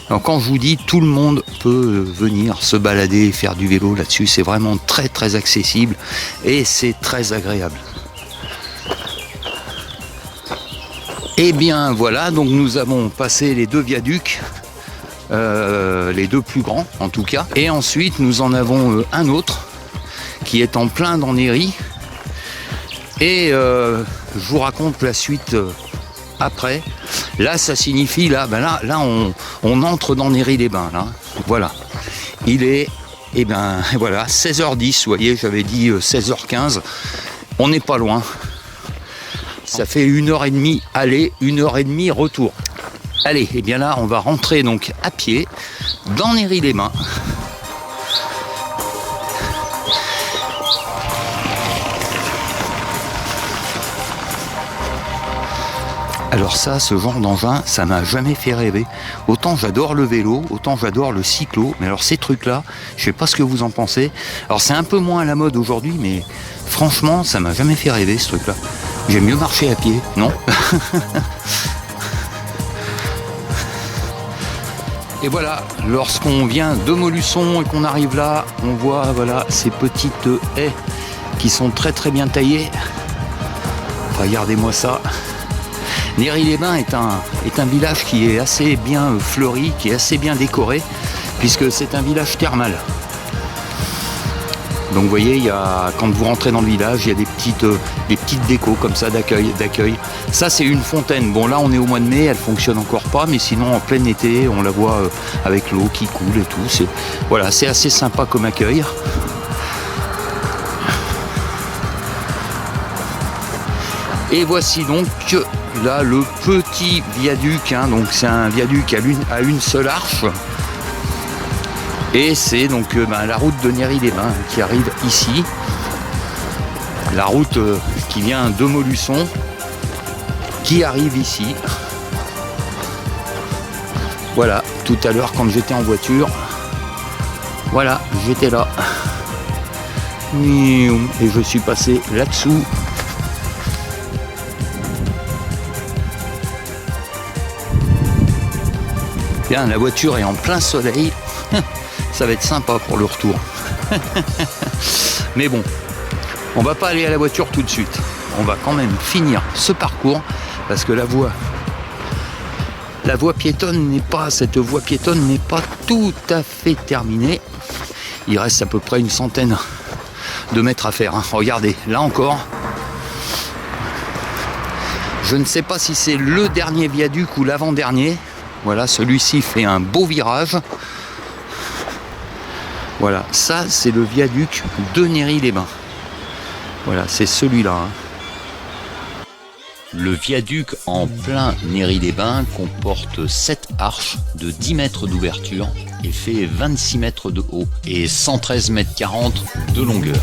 Alors quand je vous dis, tout le monde peut venir se balader et faire du vélo là-dessus. C'est vraiment très très accessible et c'est très agréable. Et bien voilà, donc nous avons passé les deux viaducs, les deux plus grands en tout cas. Et ensuite nous en avons un autre qui est en plein dans Néry. Et je vous raconte la suite après. Là, ça signifie, là on entre dans Néry-les-Bains, là. Voilà. Il est, voilà, 16h10, vous voyez, j'avais dit 16h15. On n'est pas loin. Ça fait 1h30 aller, 1h30 retour. Allez, et bien là, on va rentrer donc à pied dans Néry-les-Bains. Alors ça, ce genre d'engin, ça m'a jamais fait rêver. Autant j'adore le vélo, autant j'adore le cyclo, mais alors ces trucs-là, je sais pas ce que vous en pensez. Alors c'est un peu moins à la mode aujourd'hui, mais franchement, ça m'a jamais fait rêver ce truc-là. J'aime mieux marcher à pied, non? Et voilà, lorsqu'on vient de Montluçon et qu'on arrive là, on voit voilà ces petites haies qui sont très très bien taillées. Regardez-moi ça. Néry-les-Bains est un village qui est assez bien fleuri, qui est assez bien décoré, puisque c'est un village thermal. Donc vous voyez, quand vous rentrez dans le village, il y a des petites décos comme ça d'accueil. Ça c'est une fontaine. Bon là on est au mois de mai, elle fonctionne encore pas, mais sinon en plein été, on la voit avec l'eau qui coule et tout. Voilà, c'est assez sympa comme accueil. Et voici donc là le petit viaduc, donc c'est un viaduc à une seule arche. Et c'est donc la route de Néry-les-Bains qui arrive ici. La route qui vient de Montluçon, qui arrive ici. Voilà, tout à l'heure quand j'étais en voiture, voilà, j'étais là. Et je suis passé là-dessous. Bien, la voiture est en plein soleil. Ça va être sympa pour le retour. Mais bon, on va pas aller à la voiture tout de suite. On va quand même finir ce parcours parce que cette voie piétonne n'est pas tout à fait terminée. Il reste à peu près une centaine de mètres à faire. Regardez, là encore, Je ne sais pas si c'est le dernier viaduc ou l'avant-dernier. Voilà, celui-ci fait un beau virage. Voilà, ça c'est le viaduc de Néry-les-Bains. Voilà, c'est celui-là. Hein. Le viaduc en plein Néry-les-Bains comporte 7 arches de 10 mètres d'ouverture et fait 26 mètres de haut et 113 mètres 40 de longueur.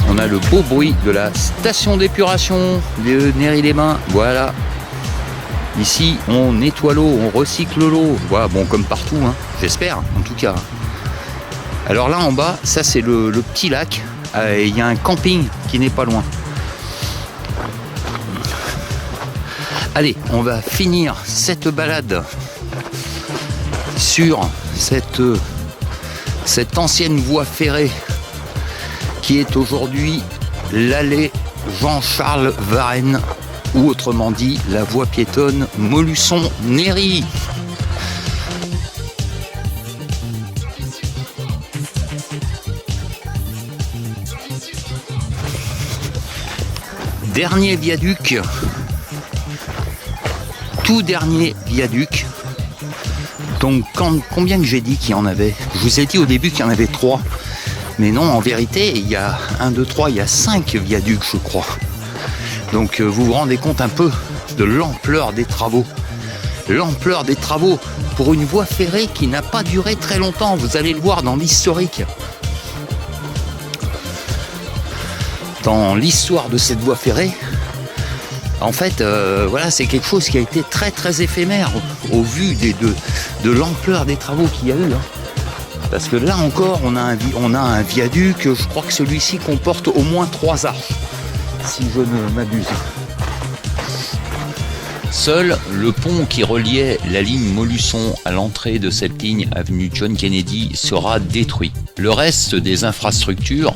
On a le beau bruit de la station d'épuration de Néry-les-Bains. Voilà. Ici, on nettoie l'eau, on recycle l'eau. Voilà, bon, comme partout, hein, j'espère, en tout cas. Alors là, en bas, ça, c'est le petit lac. Il y a un camping qui n'est pas loin. Allez, on va finir cette balade sur cette ancienne voie ferrée qui est aujourd'hui l'allée Jean-Charles Varenne, ou autrement dit la voie piétonne Molusson-Néry. Dernier viaduc, tout dernier viaduc. Donc combien que j'ai dit qu'il y en avait? Je vous ai dit au début qu'il y en avait 3. Mais non, en vérité, il y a 1, 2, 3, il y a 5 viaducs, je crois. Donc vous vous rendez compte un peu de l'ampleur des travaux. L'ampleur des travaux pour une voie ferrée qui n'a pas duré très longtemps. Vous allez le voir dans l'historique. Dans l'histoire de cette voie ferrée, en fait, voilà, c'est quelque chose qui a été très très éphémère au vu de l'ampleur des travaux qu'il y a eu. Hein. Parce que là encore, on a un viaduc, je crois que celui-ci comporte au moins 3 arches, si je ne m'abuse. Seul le pont qui reliait la ligne Molusson à l'entrée de cette ligne avenue John Kennedy sera détruit. Le reste des infrastructures,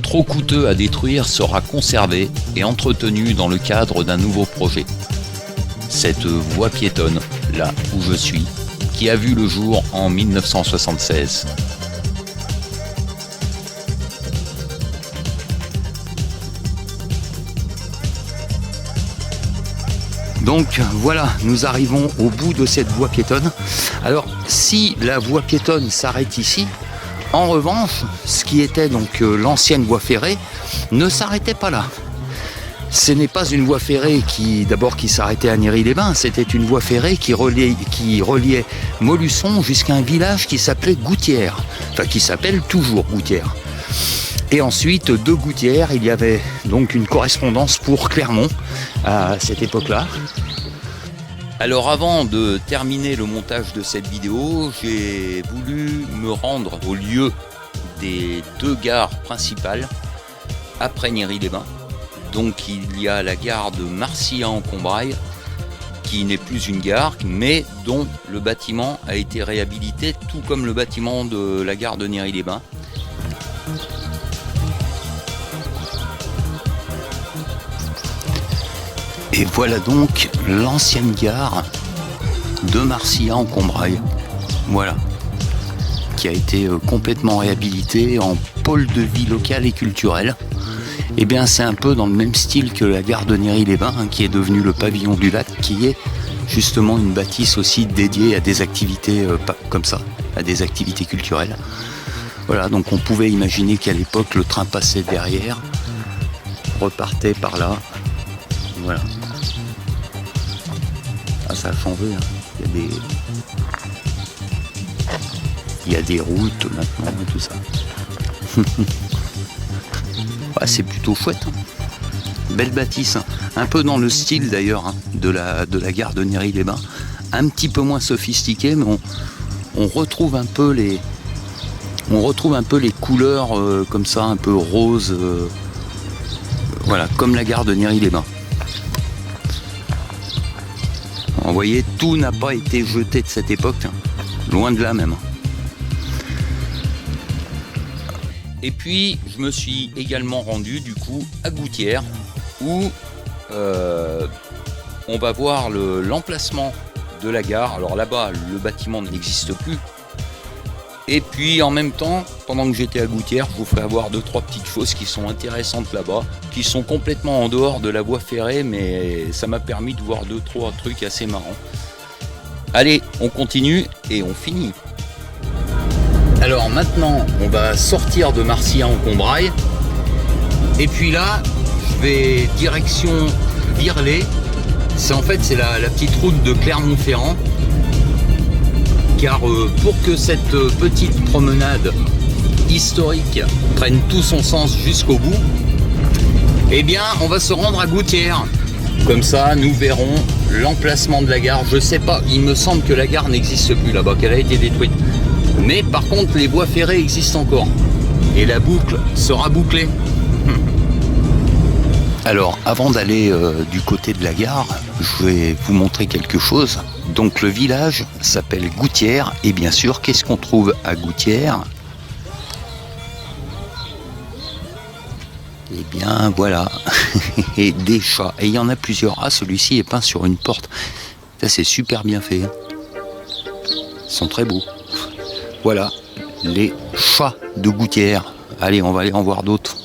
trop coûteux à détruire, sera conservé et entretenu dans le cadre d'un nouveau projet. Cette voie piétonne, là où je suis, qui a vu le jour en 1976. Donc voilà, nous arrivons au bout de cette voie piétonne. Alors si la voie piétonne s'arrête ici, en revanche, ce qui était donc l'ancienne voie ferrée ne s'arrêtait pas là. Ce n'est pas une voie ferrée qui s'arrêtait à Néry-les-Bains, c'était une voie ferrée qui reliait Molusson jusqu'à un village qui s'appelait Gouttières, enfin qui s'appelle toujours Gouttières. Et ensuite, de Gouttières, il y avait donc une correspondance pour Clermont à cette époque-là. Alors avant de terminer le montage de cette vidéo, j'ai voulu me rendre au lieu des 2 gares principales après Néry-les-Bains. Donc il y a la gare de Marcillan-en-Combrailles, qui n'est plus une gare, mais dont le bâtiment a été réhabilité, tout comme le bâtiment de la gare de Néry-les-Bains. Et voilà donc l'ancienne gare de Marcillan-en-Combrailles. Voilà. Qui a été complètement réhabilitée en pôle de vie locale et culturelle. Eh bien, c'est un peu dans le même style que la gare de Néry-les-Bains, hein, qui est devenue le pavillon du lac, qui est justement une bâtisse aussi dédiée à des activités comme ça, à des activités culturelles. Voilà, donc on pouvait imaginer qu'à l'époque, le train passait derrière, repartait par là. Voilà. Ah, ça a changé, hein. Il y a des routes maintenant et tout ça. Ouais, c'est plutôt chouette. Hein. Belle bâtisse. Hein. Un peu dans le style d'ailleurs hein, de la gare de Néry-les-Bains. Un petit peu moins sophistiqué, mais on retrouve un peu les couleurs comme ça, un peu rose. Voilà, comme la gare de Néry-les-Bains. Vous voyez, tout n'a pas été jeté de cette époque. Hein. Loin de là même. Et puis je me suis également rendu du coup à Gouttières où on va voir l'emplacement de la gare. Alors là-bas le bâtiment n'existe plus. Et puis en même temps, pendant que j'étais à Gouttières, je vous ferai avoir 2-3 petites choses qui sont intéressantes là-bas, qui sont complètement en dehors de la voie ferrée, mais ça m'a permis de voir 2-3 trucs assez marrants. Allez, on continue et on finit. Alors maintenant, on va sortir de Marcilly-en-Combrailles. Et puis là, je vais direction Virlay. C'est la petite route de Clermont-Ferrand. Car pour que cette petite promenade historique prenne tout son sens jusqu'au bout, eh bien, on va se rendre à Gouttières. Comme ça, nous verrons l'emplacement de la gare. Je sais pas, il me semble que la gare n'existe plus là-bas, qu'elle a été détruite. Mais par contre, les voies ferrées existent encore. Et la boucle sera bouclée. Alors, avant d'aller du côté de la gare, je vais vous montrer quelque chose. Donc, le village s'appelle Gouttières. Et bien sûr, qu'est-ce qu'on trouve à Gouttières? Eh bien, voilà. Et des chats. Et il y en a plusieurs. Ah, celui-ci est peint sur une porte. Ça, c'est super bien fait. Ils sont très beaux. Voilà, les chats de Gouttières. Allez, on va aller en voir d'autres.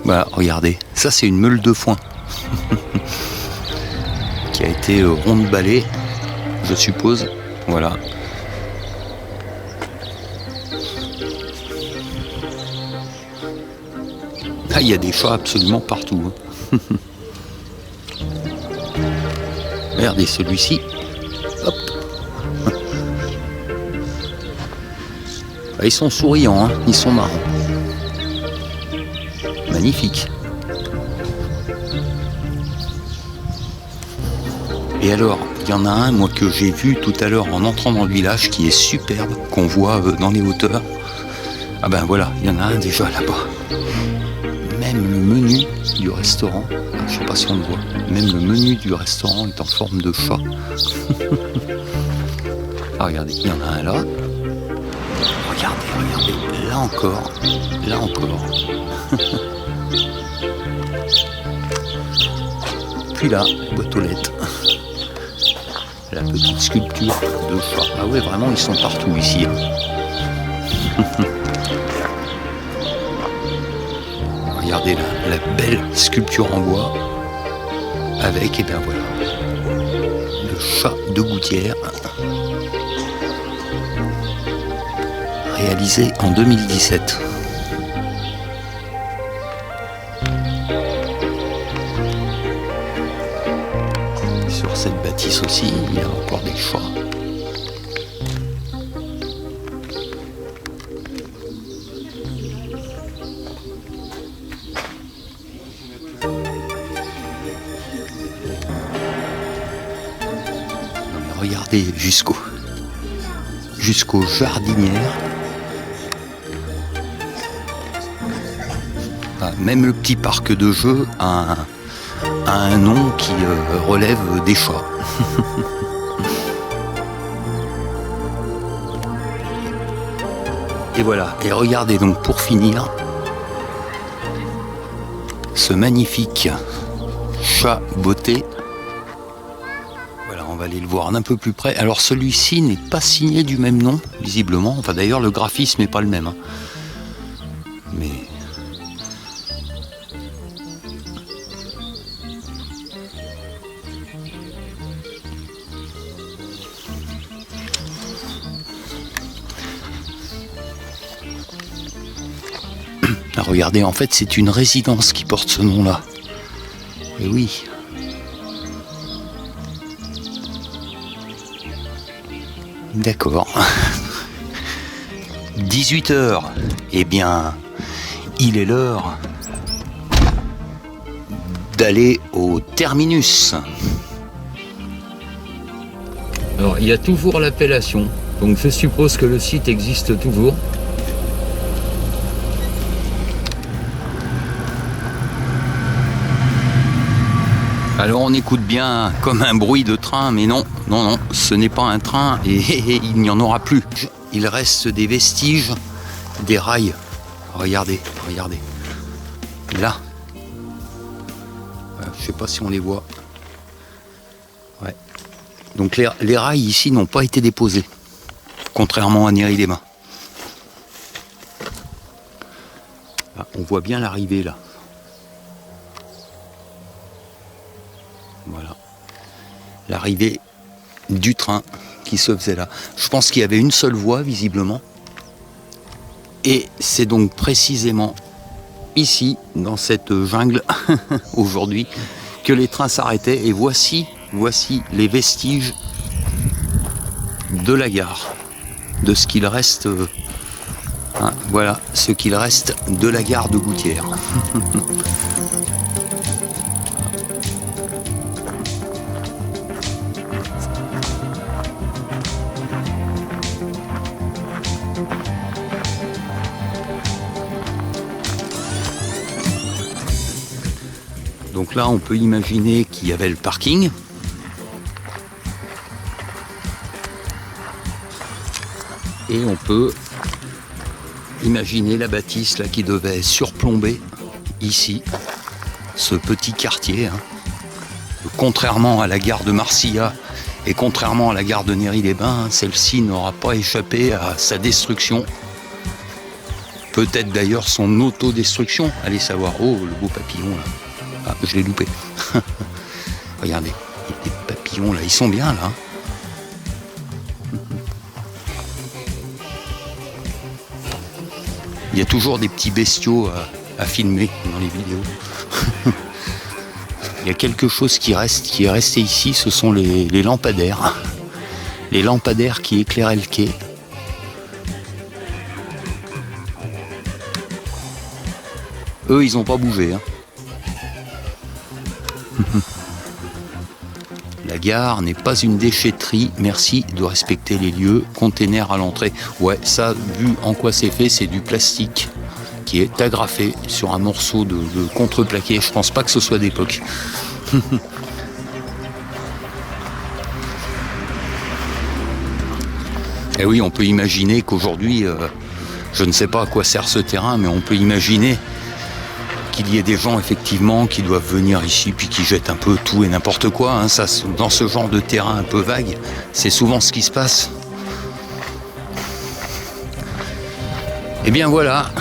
Voilà, regardez, ça c'est une meule de foin qui a été ronde-ballée, je suppose. Voilà. Ah, il y a des chats absolument partout. Regardez celui-ci. Hop. Ah, ils sont souriants, hein. Ils sont marrants. Magnifique. Et alors, il y en a un, moi, que j'ai vu tout à l'heure en entrant dans le village, qui est superbe, qu'on voit dans les hauteurs. Ah ben voilà, il y en a un déjà là-bas. Même le menu du restaurant, je sais pas si on le voit, même le menu du restaurant est en forme de chat. Ah, regardez, il y en a un là. Regardez, là encore. Puis là, boîte aux lettres. La petite sculpture de chat. Ah ouais, vraiment, ils sont partout ici. Regardez là, la belle sculpture en bois. Avec, et bien voilà, le chat de Gouttières. Réalisé en 2017. Sur cette bâtisse aussi, il y a encore des chats. Regardez jusqu'aux jardinières. Même le petit parc de jeux a un nom qui relève des chats. Et voilà, et regardez donc pour finir ce magnifique chat botté. Voilà, on va aller le voir d'un peu plus près. Alors celui-ci n'est pas signé du même nom, visiblement. Enfin d'ailleurs le graphisme n'est pas le même. Mais... regardez, en fait, c'est une résidence qui porte ce nom-là. Et oui. D'accord. 18h. Eh bien, il est l'heure d'aller au terminus. Alors, il y a toujours l'appellation. Donc, je suppose que le site existe toujours. Alors on écoute bien comme un bruit de train, mais non, ce n'est pas un train et il n'y en aura plus. Il reste des vestiges des rails. Regardez. Là. Je sais pas si on les voit. Ouais. Donc les rails ici n'ont pas été déposés, contrairement à Néry-les-Bains. On voit bien l'arrivée là. Voilà. L'arrivée du train qui se faisait là. Je pense qu'il y avait une seule voie visiblement. Et c'est donc précisément ici, dans cette jungle, aujourd'hui, que les trains s'arrêtaient. Et voici les vestiges de la gare, de ce qu'il reste. Voilà ce qu'il reste de la gare de Gouttières. Donc là, on peut imaginer qu'il y avait le parking. Et on peut imaginer la bâtisse là qui devait surplomber ici ce petit quartier. Contrairement à la gare de Marcillat et contrairement à la gare de Néry-les-Bains, celle-ci n'aura pas échappé à sa destruction. Peut-être d'ailleurs son autodestruction. Allez savoir. Oh, le beau papillon là. Ah, je l'ai loupé. Regardez, les papillons là, ils sont bien là. Il y a toujours des petits bestiaux à filmer dans les vidéos. Il y a quelque chose qui est resté ici, ce sont les lampadaires. Les lampadaires qui éclairaient le quai. Eux, ils n'ont pas bougé. La gare n'est pas une déchetterie, merci de respecter les lieux, containers à l'entrée. Ouais, ça, vu en quoi c'est fait, c'est du plastique qui est agrafé sur un morceau de contreplaqué. Je pense pas que ce soit d'époque. Et oui, on peut imaginer qu'aujourd'hui, je ne sais pas à quoi sert ce terrain, mais on peut imaginer qu'il y ait des gens effectivement qui doivent venir ici puis qui jettent un peu tout et n'importe quoi. Ça, dans ce genre de terrain un peu vague, c'est souvent ce qui se passe. Et bien voilà.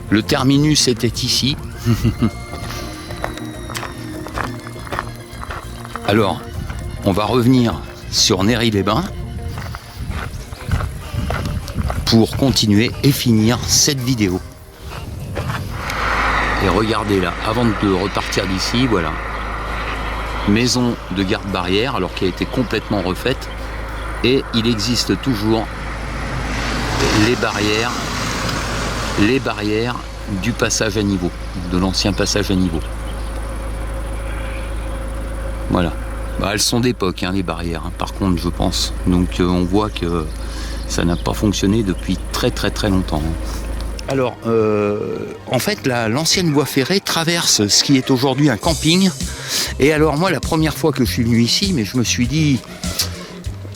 Le terminus était ici. Alors, on va revenir sur Néry-les-Bains pour continuer et finir cette vidéo. Et regardez là, avant de repartir d'ici, voilà. Maison de garde-barrière, alors qui a été complètement refaite. Et il existe toujours les barrières du passage à niveau, de l'ancien passage à niveau. Voilà. Bah, elles sont d'époque, les barrières, par contre, je pense. Donc on voit que ça n'a pas fonctionné depuis très longtemps. Alors, en fait, l'ancienne voie ferrée traverse ce qui est aujourd'hui un camping. Et alors, moi, la première fois que je suis venu ici, mais je me suis dit,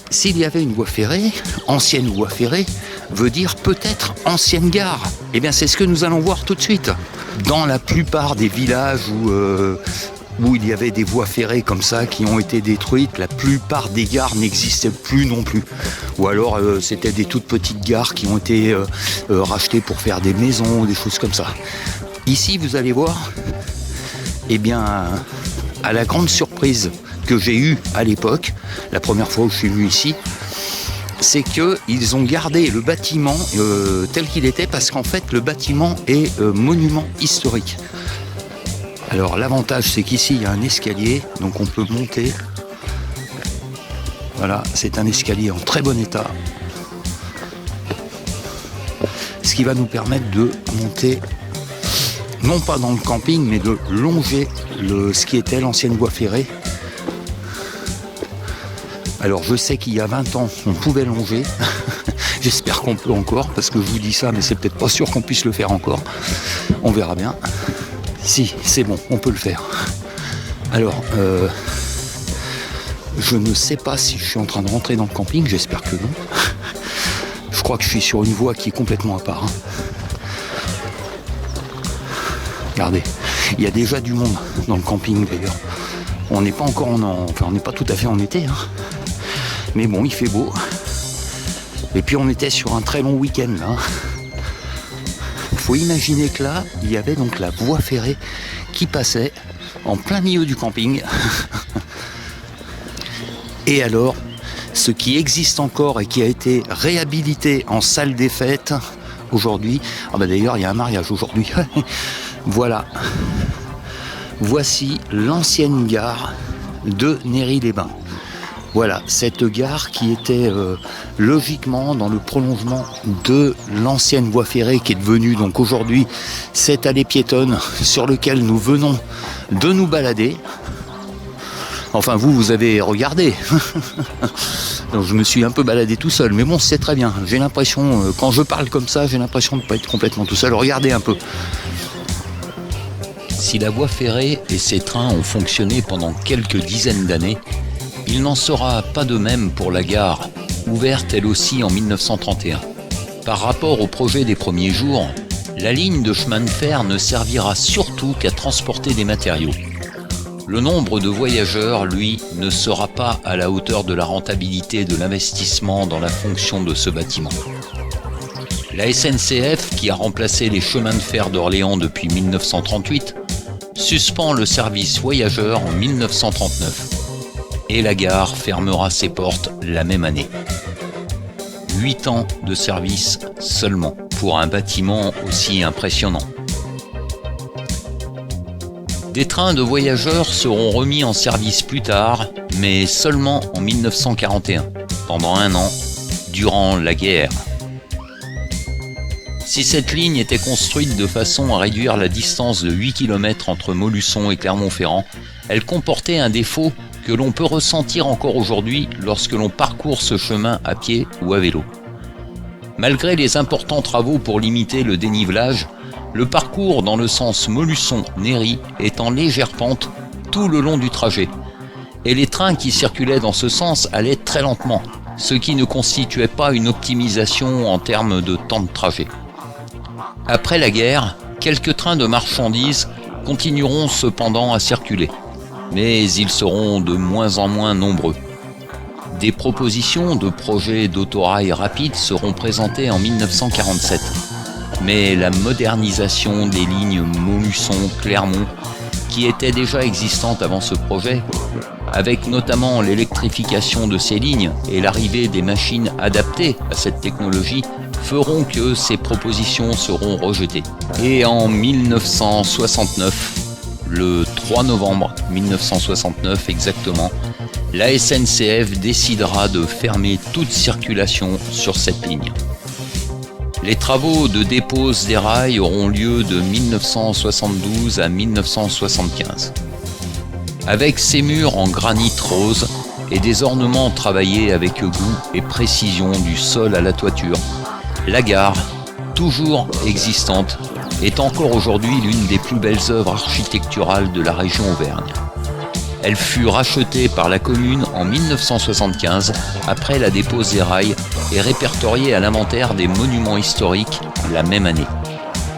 s'il y avait une voie ferrée, ancienne voie ferrée, veut dire peut-être ancienne gare. Eh bien, c'est ce que nous allons voir tout de suite. Dans la plupart des villages où il y avait des voies ferrées comme ça qui ont été détruites, la plupart des gares n'existaient plus non plus. Ou alors c'était des toutes petites gares qui ont été rachetées pour faire des maisons ou des choses comme ça. Ici, vous allez voir, eh bien, à la grande surprise que j'ai eue à l'époque, la première fois où je suis venu ici, c'est qu'ils ont gardé le bâtiment tel qu'il était parce qu'en fait le bâtiment est monument historique. Alors l'avantage c'est qu'ici il y a un escalier, donc on peut monter. Voilà, c'est un escalier en très bon état. Ce qui va nous permettre de monter, non pas dans le camping, mais de longer ce qui était l'ancienne voie ferrée. Alors je sais qu'il y a 20 ans, on pouvait longer. J'espère qu'on peut encore, parce que je vous dis ça, mais c'est peut-être pas sûr qu'on puisse le faire encore. On verra bien. Si, c'est bon, on peut le faire. Alors, je ne sais pas si je suis en train de rentrer dans le camping, j'espère que non. Je crois que je suis sur une voie qui est complètement à part. Regardez, il y a déjà du monde dans le camping d'ailleurs. On n'est pas encore on n'est pas tout à fait en été. Mais bon, il fait beau. Et puis on était sur un très long week-end là. Il faut imaginer que là, il y avait donc la voie ferrée qui passait en plein milieu du camping. Et alors, ce qui existe encore et qui a été réhabilité en salle des fêtes aujourd'hui, d'ailleurs il y a un mariage aujourd'hui, voilà, voici l'ancienne gare de Néry-les-Bains. Voilà, cette gare qui était logiquement dans le prolongement de l'ancienne voie ferrée qui est devenue donc aujourd'hui cette allée piétonne sur laquelle nous venons de nous balader. Enfin vous avez regardé. Donc, je me suis un peu baladé tout seul, mais bon c'est très bien. J'ai l'impression, quand je parle comme ça, j'ai l'impression de ne pas être complètement tout seul. Regardez un peu. Si la voie ferrée et ses trains ont fonctionné pendant quelques dizaines d'années, il n'en sera pas de même pour la gare, ouverte elle aussi en 1931. Par rapport au projet des premiers jours, la ligne de chemin de fer ne servira surtout qu'à transporter des matériaux. Le nombre de voyageurs, lui, ne sera pas à la hauteur de la rentabilité de l'investissement dans la fonction de ce bâtiment. La SNCF, qui a remplacé les chemins de fer d'Orléans depuis 1938, suspend le service voyageurs en 1939. Et la gare fermera ses portes la même année. 8 ans de service seulement pour un bâtiment aussi impressionnant. Des trains de voyageurs seront remis en service plus tard, mais seulement en 1941, pendant un an, durant la guerre. Si cette ligne était construite de façon à réduire la distance de 8 km entre Montluçon et Clermont-Ferrand, elle comportait un défaut que l'on peut ressentir encore aujourd'hui lorsque l'on parcourt ce chemin à pied ou à vélo. Malgré les importants travaux pour limiter le dénivelage, le parcours dans le sens Montluçon-Néry est en légère pente tout le long du trajet. Et les trains qui circulaient dans ce sens allaient très lentement, ce qui ne constituait pas une optimisation en termes de temps de trajet. Après la guerre, quelques trains de marchandises continueront cependant à circuler, mais ils seront de moins en moins nombreux. Des propositions de projets d'autorail rapide seront présentées en 1947. Mais la modernisation des lignes Montluçon-Clermont, qui étaient déjà existantes avant ce projet, avec notamment l'électrification de ces lignes et l'arrivée des machines adaptées à cette technologie, feront que ces propositions seront rejetées. Et en 1969, le 3 novembre 1969 exactement, la SNCF décidera de fermer toute circulation sur cette ligne. Les travaux de dépose des rails auront lieu de 1972 à 1975. Avec ses murs en granit rose et des ornements travaillés avec goût et précision du sol à la toiture, la gare, toujours existante, est encore aujourd'hui l'une des plus belles œuvres architecturales de la région Auvergne. Elle fut rachetée par la commune en 1975 après la dépose des rails et répertoriée à l'inventaire des monuments historiques la même année.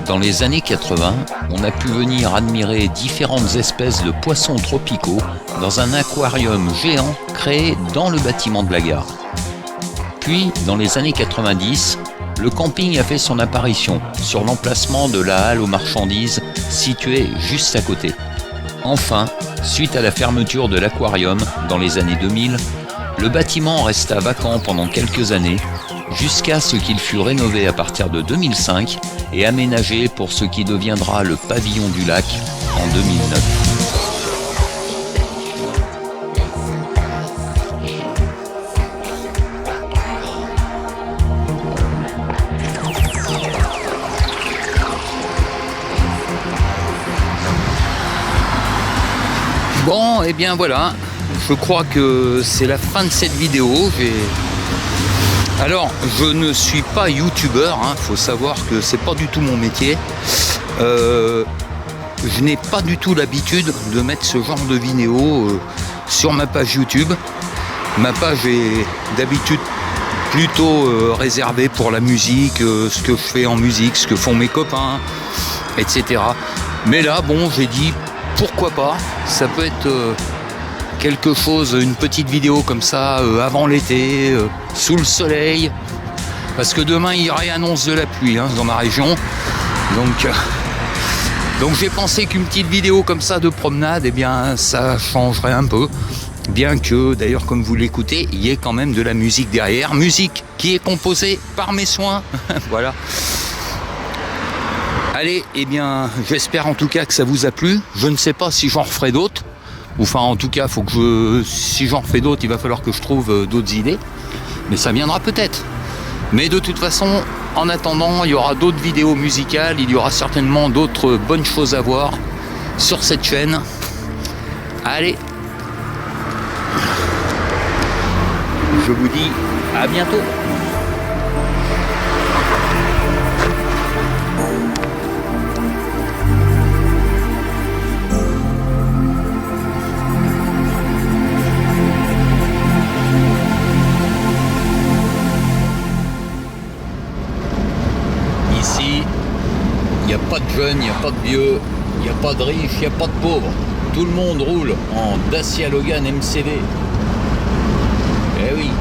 Dans les années 80, on a pu venir admirer différentes espèces de poissons tropicaux dans un aquarium géant créé dans le bâtiment de la gare. Puis, dans les années 90, le camping a fait son apparition sur l'emplacement de la halle aux marchandises située juste à côté. Enfin, suite à la fermeture de l'aquarium dans les années 2000, le bâtiment resta vacant pendant quelques années, jusqu'à ce qu'il fût rénové à partir de 2005 et aménagé pour ce qui deviendra le pavillon du lac en 2009. Bon, et bien voilà, je crois que c'est la fin de cette vidéo. Alors, je ne suis pas youtubeur, faut savoir que c'est pas du tout mon métier. je n'ai pas du tout l'habitude de mettre ce genre de vidéo sur ma page YouTube. Ma page est d'habitude plutôt réservée pour la musique, ce que je fais en musique, ce que font mes copains, etc. Mais là, bon, j'ai dit pourquoi pas, ça peut être quelque chose, une petite vidéo comme ça avant l'été, sous le soleil, parce que demain il réannonce de la pluie dans ma région, donc j'ai pensé qu'une petite vidéo comme ça de promenade, eh bien ça changerait un peu, bien que d'ailleurs comme vous l'écoutez, il y ait quand même de la musique derrière, musique qui est composée par mes soins. Voilà. Allez, eh bien j'espère en tout cas que ça vous a plu. Je ne sais pas si j'en referai d'autres. Enfin, en tout cas, si j'en refais d'autres, il va falloir que je trouve d'autres idées. Mais ça viendra peut-être. Mais de toute façon, en attendant, il y aura d'autres vidéos musicales. Il y aura certainement d'autres bonnes choses à voir sur cette chaîne. Allez. Je vous dis à bientôt. Ici, il n'y a pas de jeunes, il n'y a pas de vieux, il n'y a pas de riches, il n'y a pas de pauvres. Tout le monde roule en Dacia Logan MCV. Eh oui.